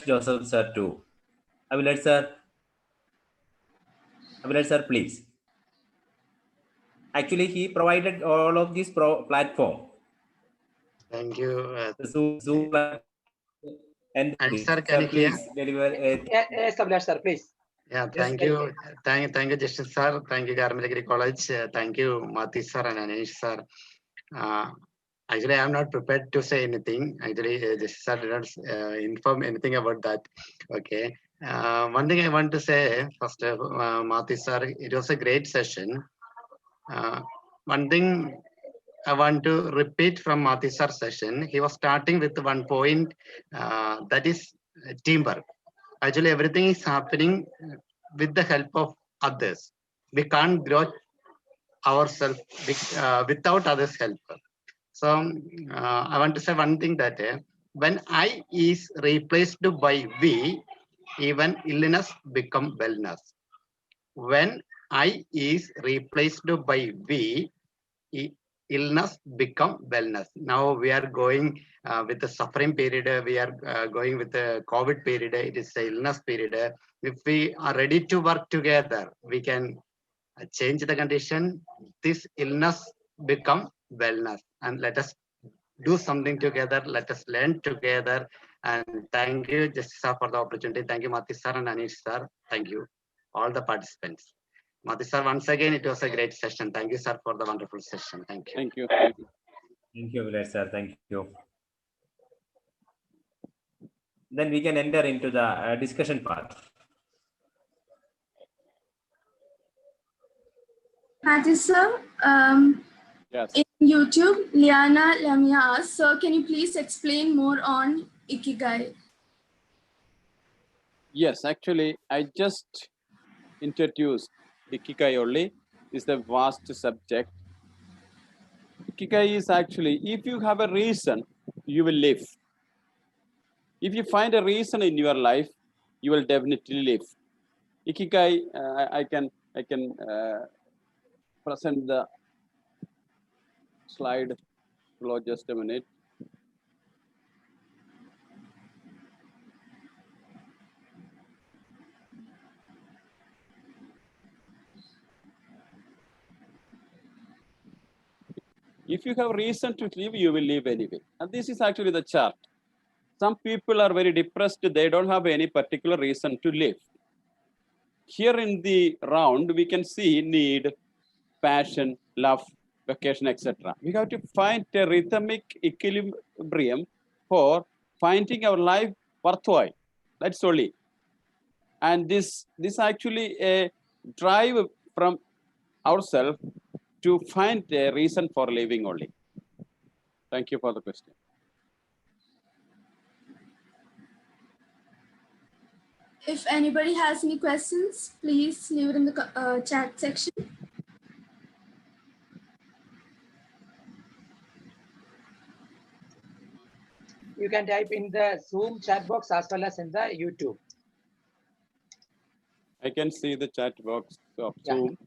Joseph sir too. Avilash sir, please. Actually, he provided all of this platform. Thank you. Zoom and Anish sir, can you hear? please deliver. Yes, Abhilash sir, please. Yeah, Yes, thank you. Thank you, Justin sir. Thank you, Karamalgiri College. Thank you, Mathi sir and Anish sir. Actually, I am not prepared to say anything. Actually, Justin sir did not inform anything about that. Okay. One thing I want to say, first, Mathi sir, it was a great session. One thing I want to repeat from Mathi sir session, he was starting with one point, that is teamwork. Actually, everything is happening with the help of others. We can't grow ourselves without others' help. So I want to say one thing that when I is replaced by we, even illness become wellness. When I is replaced by we, illness become wellness. Now we are going with the suffering period. We are going with the COVID period. It is the illness period. If we are ready to work together, we can change the condition. This illness become wellness. And let us do something together. Let us learn together. And thank you, Justice sir, for the opportunity. Thank you, Mathi sir and Anish sir. Thank you, all the participants. Mathi sir, once again, it was a great session. Thank you, sir, for the wonderful session. Thank you. Thank you. Thank you, Avilash sir. Thank you. Then we can enter into the discussion part. Matthew sir, Yes. in YouTube, Liana Lamia asks, sir, can you please explain more on Ikigai? Yes, actually, I just introduced Ikigai only. It's a vast subject. Ikigai is actually, if you have a reason, you will live. If you find a reason in your life, you will definitely live. Ikigai, I can present the slide below just a minute. If you have reason to live, you will live anyway. And this is actually the chart. Some people are very depressed. They don't have any particular reason to live. Here in the round, we can see need, passion, love, vocation, etc. We have to find a rhythmic equilibrium for finding our life worthwhile. That's only. And this actually a drive from ourselves to find a reason for living only. Thank you for the question. If anybody has any questions, please leave it in the chat section. You can type in the Zoom chat box as well as in the YouTube. I can see the chat box of Yeah. Zoom.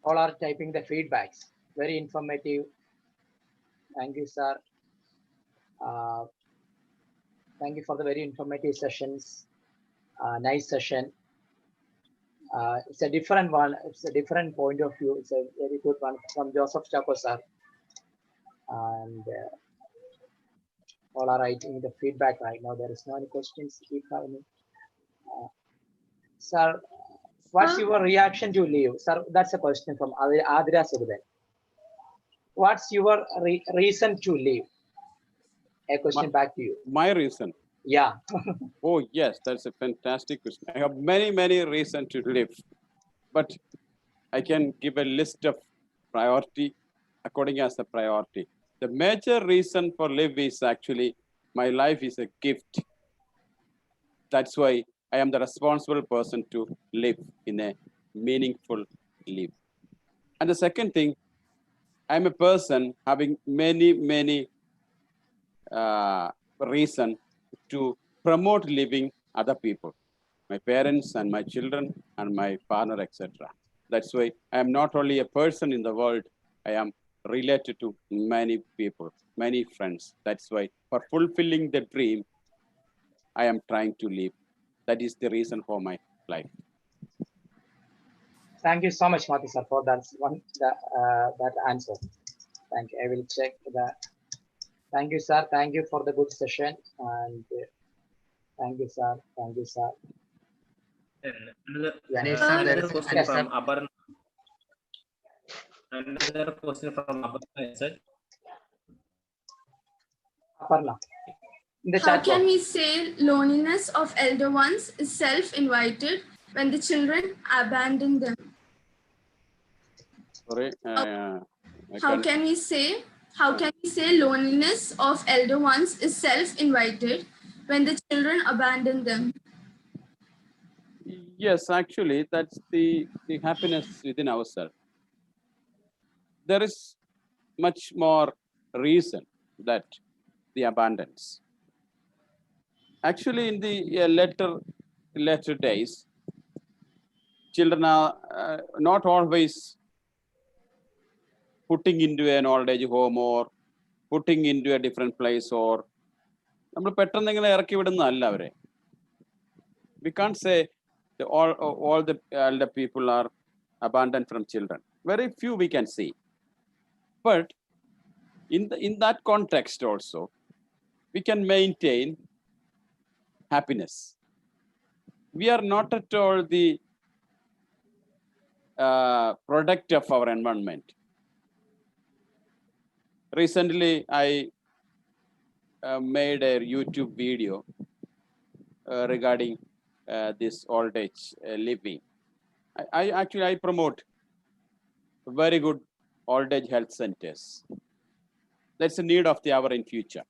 All are typing the feedbacks. Very informative. Thank you, sir. Thank you for the very informative sessions. Nice session. It's a different one. It's a different point of view. It's a very good one from Joseph Chaco, sir. And all are writing the feedback right now. There is no any questions. If I may. Sir, what's your reaction to leave? Sir, that's a question from Adria Sudan. What's your reason to leave? A question back to you. My reason. Yeah. Oh, yes, that's a fantastic question. I have many reasons to live, but I can give a list of priority according as a priority. The major reason for live is actually my life is a gift. That's why I am the responsible person to live in a meaningful life. And the second thing, I'm a person having many reason to promote living other people, my parents and my children and my partner, etc. That's why I am not only a person in the world, I am related to many people, many friends. That's why for fulfilling the dream, I am trying to live. That is the reason for my life. Thank you so much, Mati sir, for that answer. Thank you. I will check that. Thank you, sir. Thank you for the good session. And thank you, sir. Thank you, sir. Another question from Aparna. Another question from Aparna, sir. Aparna. How can we say loneliness of elder ones is self-invited when the children abandon them? Sorry. How can we say loneliness of elder ones is self-invited when the children abandon them? Yes, actually, that's the happiness within ourselves. There is much more reason that the abundance. Actually, in the later days, children are not always putting into an old age home or putting into a different place or നമ്മൾ പെട്ടെന്ന് ഇങ്ങനെ ഇറക്കി വിടുന്നതല്ല അവരെ. We can't say all the elder people are abandoned from children. Very few we can see. But in that context also, we can maintain happiness. We are not at all the product of our environment. Recently, I made a YouTube video regarding this old age living. I promote very good old age health centers. That's the need of the hour in future.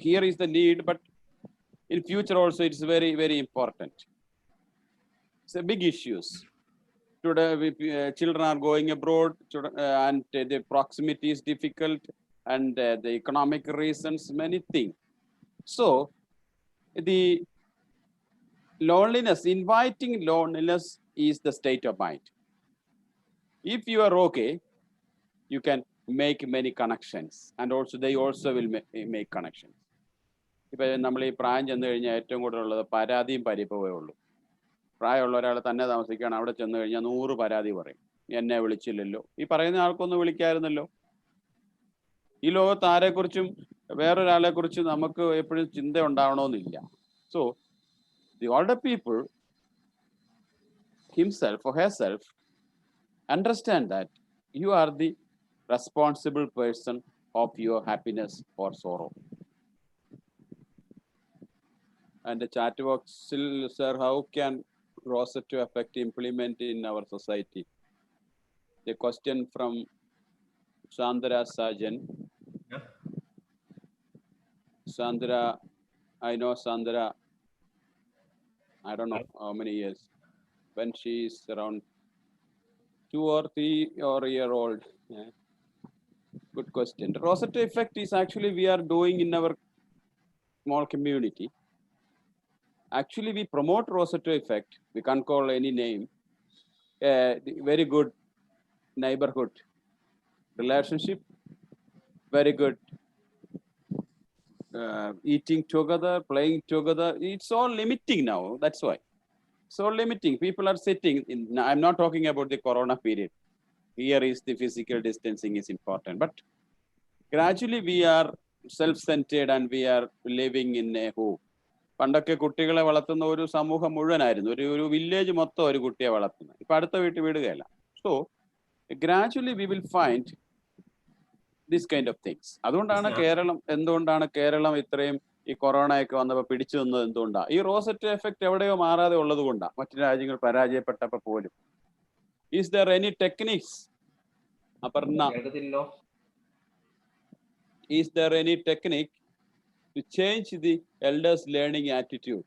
Here is the need, but in future also it's very, very important. It's a big issues. Today, children are going abroad, and the proximity is difficult, and the economic reasons, many things. So the loneliness, inviting loneliness is the state of mind. If you are okay, you can make many connections, and also they also will make connections. ഇപ്പൊ നമ്മൾ ഈ പ്രായം ചെന്ന് കഴിഞ്ഞാൽ ഏറ്റവും കൂടുതലുള്ളത് പരാതിയും പരിഭവമേ ഉള്ളൂ. പ്രായമുള്ള ഒരാൾ തന്നെ താമസിക്കുകയാണ്, അവിടെ ചെന്ന് കഴിഞ്ഞാൽ 100 പരാതി പറയും. എന്നെ വിളിച്ചില്ലല്ലോ, ഈ പറയുന്ന ആൾക്കൊന്ന് വിളിക്കായിരുന്നല്ലോ. ഈ ലോകത്ത് ആരെക്കുറിച്ചും വേറൊരാളെ കുറിച്ച് നമുക്ക് എപ്പോഴും ചിന്ത ഉണ്ടാവണമെന്നില്ല. So the older people himself or herself understand that you are the responsible person of your happiness or sorrow. And the chat box, sir, how can Rosetta effect implement in our society? The question from Sandra Sajan. Yeah. Sandra, I know Sandra, I don't know how many years, when she is around 2 or 3 or a year old. Yeah. Good question. The Rosetta effect is actually we are doing in our small community. Actually, we promote Rosetta effect. We can't call any name. Very good neighborhood relationship, very good eating together, playing together. It's all limiting now. That's why. So limiting. People are sitting in. I'm not talking about the corona period. Here is the physical distancing is important. But gradually we are self-centered and we are living in a home. പണ്ടൊക്കെ കുട്ടികളെ വളർത്തുന്ന ഒരു സമൂഹം മുഴുവനായിരുന്നു, ഒരു village മൊത്തം ഒരു കുട്ടിയെ വളർത്തുന്നത്. ഇപ്പൊ അടുത്ത വീട്ടിൽ വിടുകയല്ല. So gradually we will find this kind of things. അതുകൊണ്ടാണ് എന്തുകൊണ്ടാണ് കേരളം ഇത്രയും ഈ കൊറോണയൊക്കെ വന്നപ്പോൾ പിടിച്ചു നിന്നത്? എന്തുകൊണ്ടാണ്? ഈ റോസറ്റ എഫക്ട് എവിടെയോ മാറാതെ ഉള്ളത് കൊണ്ടാണ്. മറ്റു രാജ്യങ്ങൾ പരാജയപ്പെട്ടപ്പോൾ പോലും. Is there any techniques, Aparna, is there any technique to change the elders' learning attitude?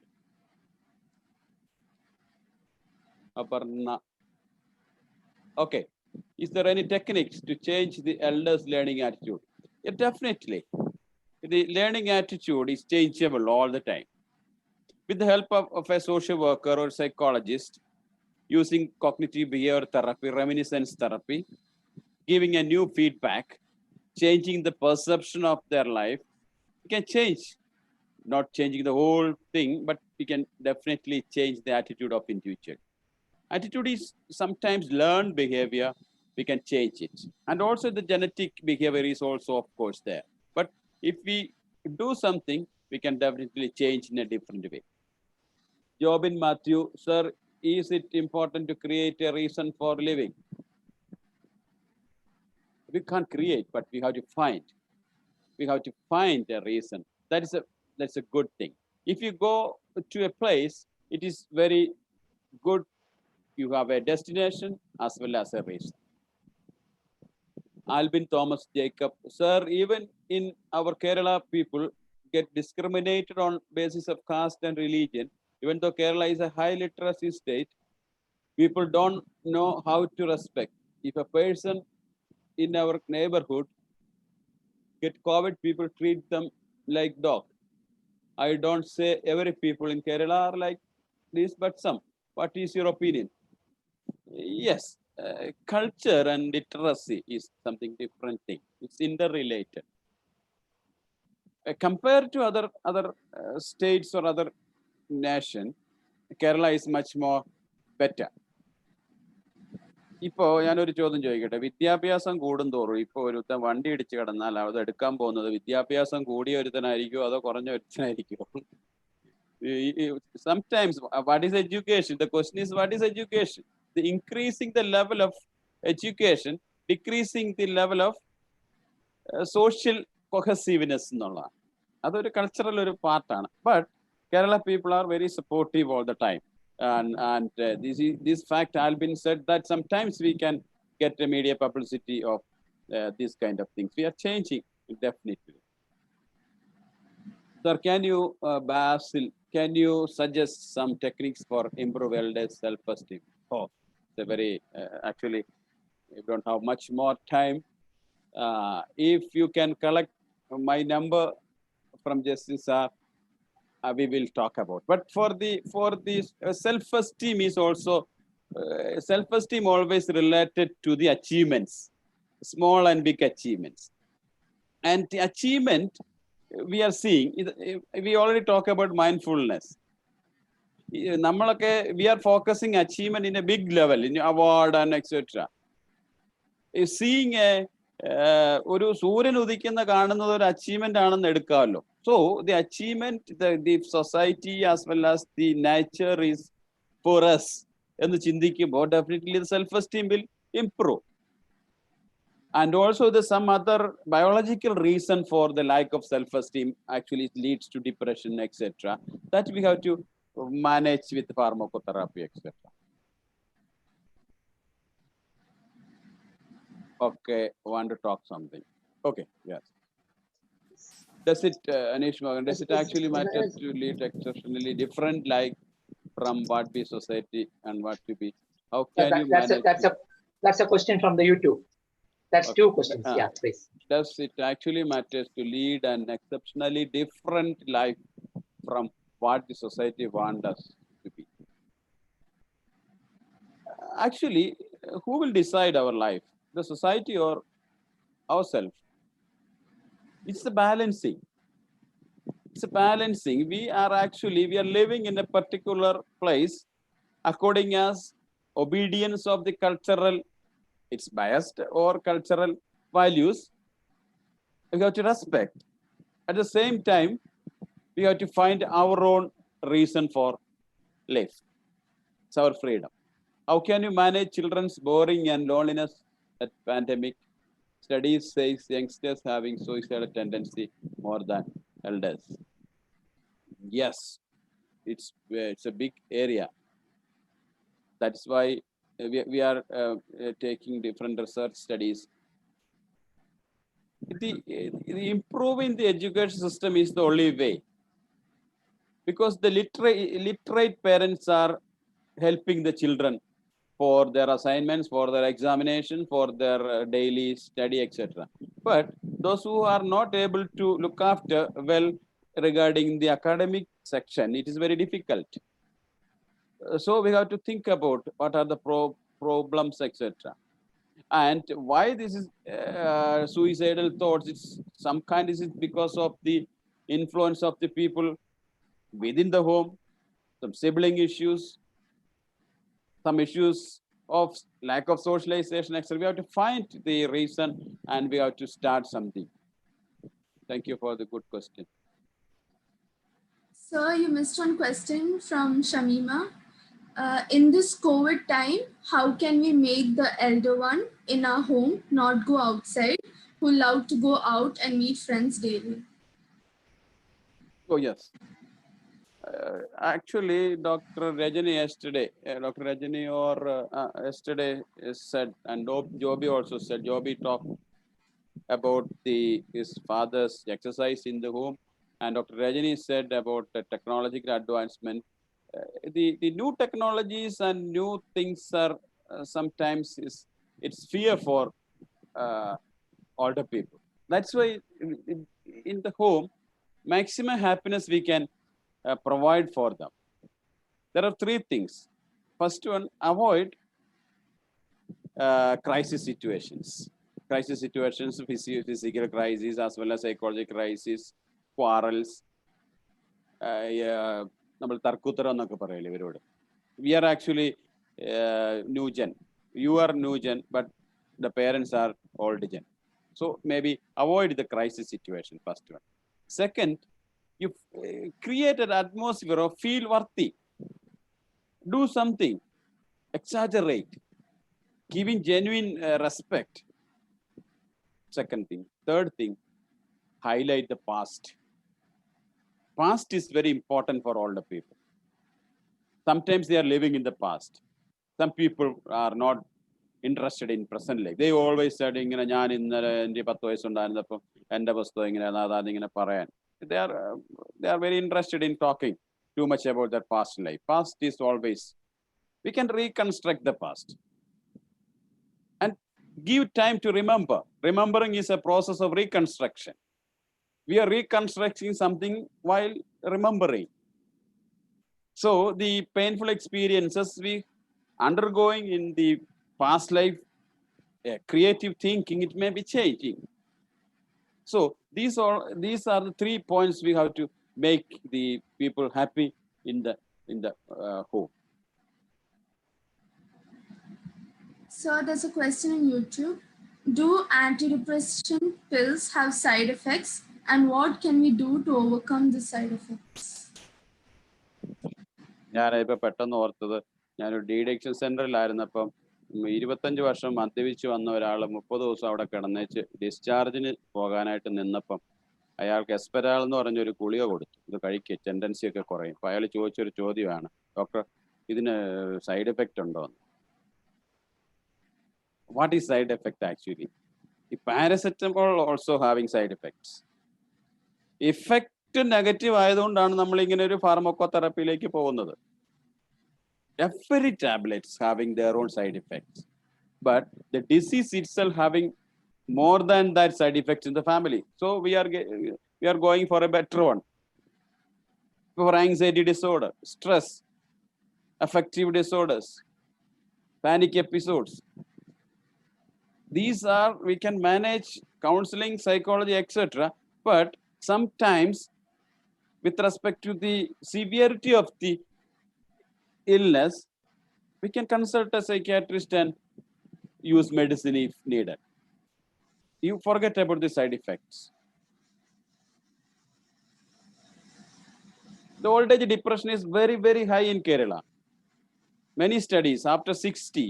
Aparna. Okay. Is there any techniques to change the elders' learning attitude? Yeah, definitely. The learning attitude is changeable all the time. With the help of a social worker or psychologist, using cognitive behavior therapy, reminiscence therapy, giving a new feedback, changing the perception of their life, we can change, not changing the whole thing, but we can definitely change the attitude of individual. Attitude is sometimes learned behavior, we can change it. And also the genetic behavior is also, of course, there. But if we do something, we can definitely change in a different way. Jobin Matthew, sir, is it important to create a reason for living? We can't create, but we have to find. We have to find a reason. That's a good thing. If you go to a place, it is very good. You have a destination as well as a reason. Albin Thomas Jacob, sir, even in our Kerala, people get discriminated on basis of caste and religion. Even though Kerala is a high literacy state, people don't know how to respect. If a person in our neighborhood get COVID, people treat them like dog. I don't say every people in Kerala are like this, but some. What is your opinion? Yes, culture and literacy is something different thing. It's interrelated. Compared to other states or other nation, Kerala is much more better. ഇപ്പോൾ ഞാനൊരു ചോദ്യം ചോദിക്കട്ടെ, വിദ്യാഭ്യാസം കൂടുന്തോറും ഇപ്പോൾ ഒരുത്തൻ വണ്ടി ഇടിച്ച് കിടന്നാൽ അത് എടുക്കാൻ പോകുന്നത് വിദ്യാഭ്യാസം കൂടിയ ഒരുത്തനായിരിക്കുമോ അതോ കുറഞ്ഞ ഒരുത്തനായിരിക്കുമോ? Sometimes what is education? The question is what is education? The increasing the level of education, decreasing the level of social cohesiveness എന്നുള്ളതാണ്. അതൊരു കൾച്ചറൽ ഒരു പാർട്ടാണ്. But Kerala people are very supportive all the time. And this fact Albin said that sometimes we can get a media publicity of these kind of things. We are changing, definitely. Sir, can you, Basil, can you suggest some techniques for improve elders' self-esteem? Oh, it's a very, actually, we don't have much more time. If you can collect my number from Justice sir, we will talk about. But for the self-esteem is also self-esteem always related to the achievements, small and big achievements. And the achievement we are seeing, we already talk about mindfulness. We are focusing achievement in a big level, in award and etc. Seeing ഒരു സൂര്യൻ ഉദിക്കുന്ന കാണുന്നത് ഒരു achievement ആണെന്ന് എടുക്കാമല്ലോ. So the achievement, the society as well as the nature is for us എന്ന് ചിന്തിക്കുമ്പോൾ definitely the self-esteem will improve. And also there's some other biological reason for the lack of self-esteem, actually it leads to depression, etc. That we have to manage with pharmacotherapy, etc. Okay, want to talk something. Okay, yes. Does it, Anish Mohan, does it actually matter to lead exceptionally different like from what be society and what to be? How can you manage? That's a question from the YouTube. That's two questions. Yeah, please. Does it actually matter to lead an exceptionally different life from what the society wants us to be? Actually, who will decide our life? The society or ourselves? It's the balancing. It's a balancing. We are living in a particular place according as obedience of the cultural, it's biased or cultural values. We have to respect. At the same time, we have to find our own reason for life. It's our freedom. How can you manage children's boring and loneliness at pandemic? Studies says youngsters having suicidal tendency more than elders. Yes, it's a big area. That's why we are taking different research studies. Improving the education system is the only way, because the literate parents are helping the children for their assignments, for their examination, for their daily study, etc. But those who are not able to look after well regarding the academic section, it is very difficult. So we have to think about what are the problems, etc. And why this is suicidal thoughts, it's some kind, is it because of the influence of the people within the home, some sibling issues, some issues of lack of socialization, etc. We have to find the reason and we have to start something. Thank you for the good question. Sir, you missed one question from Shamima. In this COVID time, how can we make the elder one in our home not go outside, who love to go out and meet friends daily? Oh, yes. Actually, Dr. Rajani yesterday, Dr. Rajani yesterday said, and Joby also said, Joby talked about his father's exercise in the home, and Dr. Rajani said about the technological advancement. The new technologies and new things are sometimes it's fear for older people. That's why in the home, maximum happiness we can provide for them. There are three things. First one, avoid crisis situations. Crisis situations, physical crisis as well as psychological crisis, quarrels. We are actually new gen. You are new gen, but the parents are old gen. So maybe avoid the crisis situation, first one. Second, you create an atmosphere of feel worthy. Do something, exaggerate, giving genuine respect. Second thing. Third thing, highlight the past. Past is very important for older people. Sometimes they are living in the past. Some people are not interested in present life. They always said, ഇങ്ങനെ ഞാൻ ഇന്നലെ എൻ്റെ 10 വയസ്സുണ്ടായിരുന്നപ്പം എൻ്റെ പുസ്തകം ഇങ്ങനെ അതാത് ഇങ്ങനെ പറയാൻ. They are very interested in talking too much about their past life. Past is always, we can reconstruct the past and give time to remember. Remembering is a process of reconstruction. We are reconstructing something while remembering. So the painful experiences we undergoing in the past life, creative thinking, it may be changing. So these are the 3 points we have to make the people happy in the home. So there's a question on YouTube. Do antidepressant pills have side effects, and what can we do to overcome the side effects? ഞാനിപ്പോൾ പെട്ടെന്ന് ഓർത്തത്, ഞാനൊരു de-addiction സെന്ററിലായിരുന്നപ്പം 25 വർഷം മദ്യപിച്ച് വന്ന ഒരാൾ 30 ദിവസം അവിടെ കിടന്നേച്ച് ഡിസ്ചാർജിന് പോകാനായിട്ട് നിന്നപ്പം അയാൾക്ക് എസ്പെരാൾ എന്ന് പറഞ്ഞൊരു ഗുളിക കൊടുത്തു. ഇത് കഴിക്കുക, ടെൻഡൻസി ഒക്കെ കുറയും. അപ്പോൾ അയാൾ ചോദിച്ചൊരു ചോദ്യമാണ്, ഡോക്ടർ ഇതിന് സൈഡ് എഫക്റ്റ് ഉണ്ടോ എന്ന്. What is side effect actually? The paracetamol also having side effects. Effect negative ആയതുകൊണ്ടാണ് നമ്മൾ ഇങ്ങനെ ഒരു ഫാർമക്കോതെറാപ്പിയിലേക്ക് പോകുന്നത്. Every tablets having their own side effects, but the disease itself having more than that side effects in the family. So we are going for a better one. For anxiety disorder, stress, affective disorders, panic episodes. These are, we can manage counseling, psychology, etc. But sometimes, with respect to the severity of the illness, we can consult a psychiatrist and use medicine if needed. You forget about the side effects. The old age depression is very, very high in Kerala. Many studies after 60,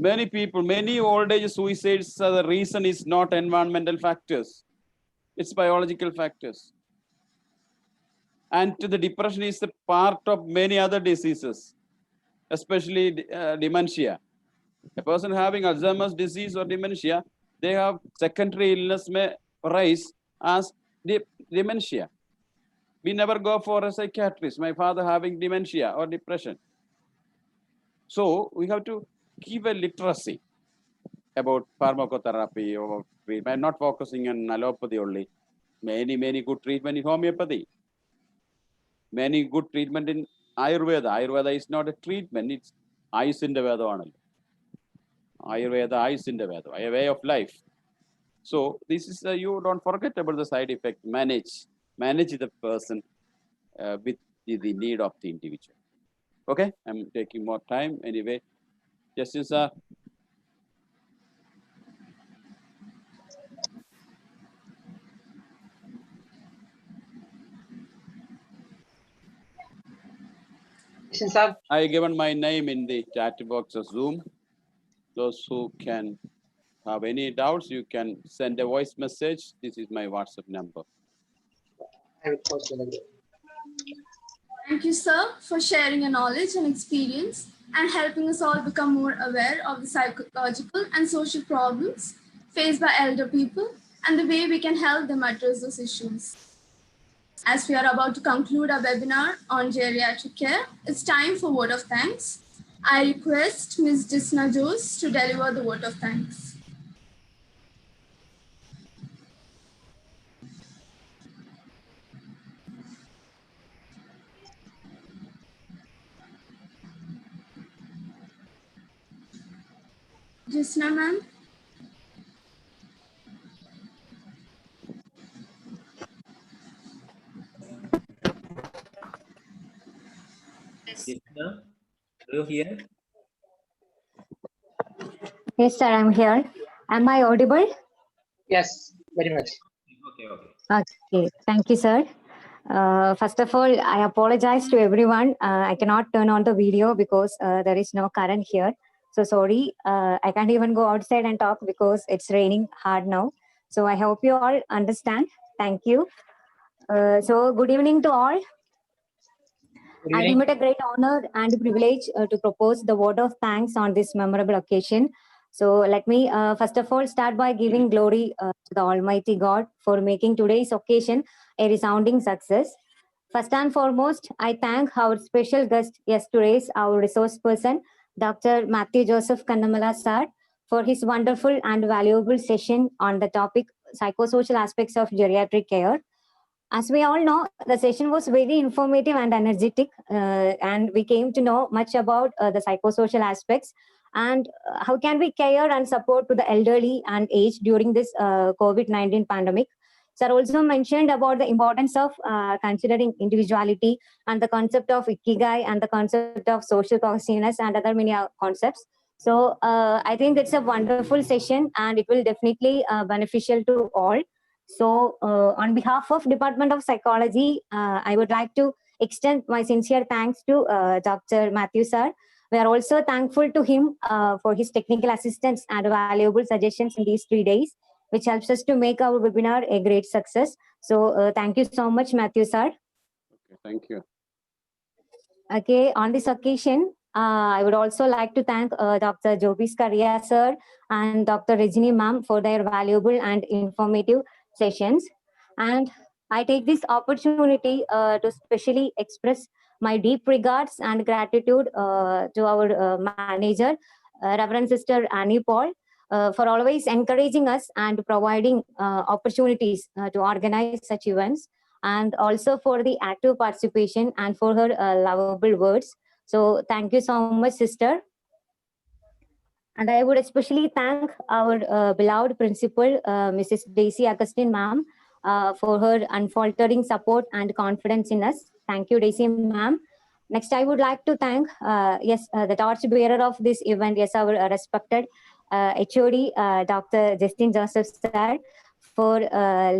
many people, many old age suicides, the reason is not environmental factors, it's biological factors. And the depression is a part of many other diseases, especially dementia. A person having Alzheimer's disease or dementia, they have secondary illness may arise as dementia. We never go for a psychiatrist. My father having dementia or depression. So we have to keep a literacy about pharmacotherapy or treatment. I'm not focusing on allopathy only. Many good treatment in homeopathy. Many good treatment in Ayurveda. Ayurveda is not a treatment, it's ayus in the Veda. Ayurveda, ayus in the Veda, a way of life. So this is, you don't forget about the side effect. Manage the person with the need of the individual. Okay, I'm taking more time anyway. Justin sir. Sir. I given my name in the chat box of Zoom. Those who can have any doubts, you can send a voice message. This is my WhatsApp number. I will post it again. Thank you, sir, for sharing your knowledge and experience and helping us all become more aware of the psychological and social problems faced by elder people and the way we can help them address those issues. As we are about to conclude our webinar on geriatric care, it's time for word of thanks. I request Ms. Disna Jose to deliver the word of thanks. Disna ma'am. Disna, are you here? Yes, sir, I'm here. Am I audible? Yes, very much. Okay. Okay, thank you, sir. First of all, I apologize to everyone. I cannot turn on the video because there is no current here. So sorry, I can't even go outside and talk because it's raining hard now. So I hope you all understand. Thank you. So good evening to all. Good I evening. deem it a great honor and privilege to propose the word of thanks on this memorable occasion So let me first of all start by giving glory to the Almighty God for making today's occasion a resounding success. First and foremost, I thank our special guest yesterday's, our resource person, Dr. Matthew Joseph Kannamala sir, for his wonderful and valuable session on the topic psychosocial aspects of geriatric care. As we all know, the session was very informative and energetic, and we came to know much about the psychosocial aspects and how can we care and support to the elderly and aged during this COVID-19 pandemic. Sir also mentioned about the importance of considering individuality and the concept of ikigai and the concept of social cohesiveness and other many concepts. So I think it's a wonderful session and it will definitely beneficial to all. So on behalf of Department of Psychology, I would like to extend my sincere thanks to Dr. Matthew sir. We are also thankful to him for his technical assistance and valuable suggestions in these 3 days, which helps us to make our webinar a great success. So thank you so much, Matthew sir. Okay, thank you. Okay, on this occasion, I would also like to thank Dr. Jobis Karia sir and Dr. Rajini ma'am for their valuable and informative sessions. And I take this opportunity to specially express my deep regards and gratitude to our manager, Reverend Sister Annie Paul, for always encouraging us and providing opportunities to organize such events, and also for the active participation and for her lovable words. So thank you so much, sister. And I would especially thank our beloved principal, Mrs. Daisy Augustine ma'am, for her unfaltering support and confidence in us. Thank you, Daisy ma'am. Next, I would like to thank, the torch bearer of this event, yes, our respected HOD, Dr. Justin Joseph sir, for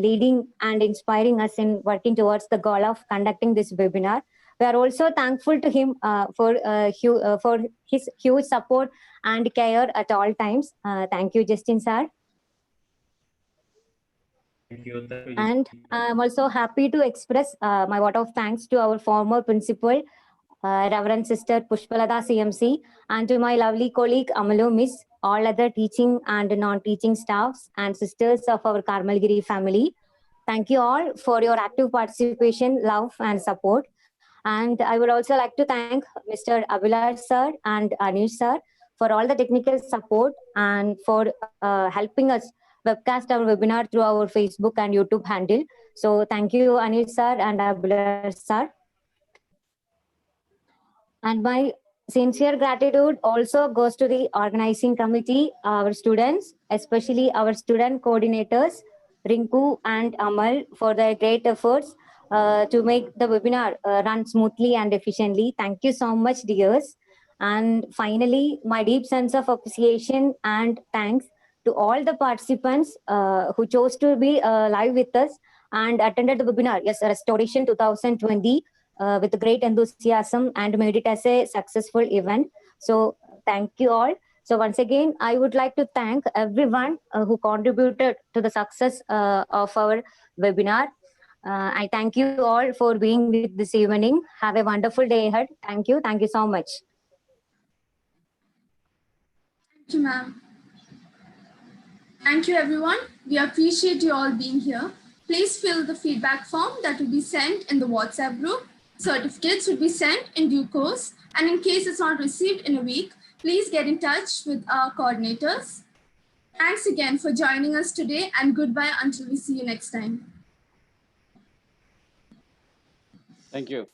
leading and inspiring us in working towards the goal of conducting this webinar. We are also thankful to him for his huge support and care at all times. Thank you, Justin sir. Thank you. And I'm also happy to express my vote of thanks to our former principal, Reverend Sister Pushpalata CMC, and to my lovely colleague Amalu Miss, all other teaching and non-teaching staffs and sisters of our Karmalgiri family. Thank you all for your active participation, love and support. And I would also like to thank Mr. Abhilash sir and Anish sir for all the technical support and for helping us webcast our webinar through our Facebook and YouTube handle. So thank you, Anish sir and Abhilash sir. And my sincere gratitude also goes to the organizing committee, our students, especially our student coordinators, Rinku and Amal, for their great efforts to make the webinar run smoothly and efficiently. Thank you so much, dears. And finally, my deep sense of appreciation and thanks to all the participants who chose to be live with us and attended the webinar, yes, Restoration 2020, with great enthusiasm and made it as a successful event. So thank you all. So once again, I would like to thank everyone who contributed to the success of our webinar. I thank you all for being with this evening. Have a wonderful day ahead. Thank you. Thank you so much. Thank you, ma'am. Thank you, everyone. We appreciate you all being here. Please fill the feedback form that will be sent in the WhatsApp group. Certificates will be sent in due course. And in case it's not received in a week, please get in touch with our coordinators. Thanks again for joining us today, and goodbye until we see you next time. Thank you.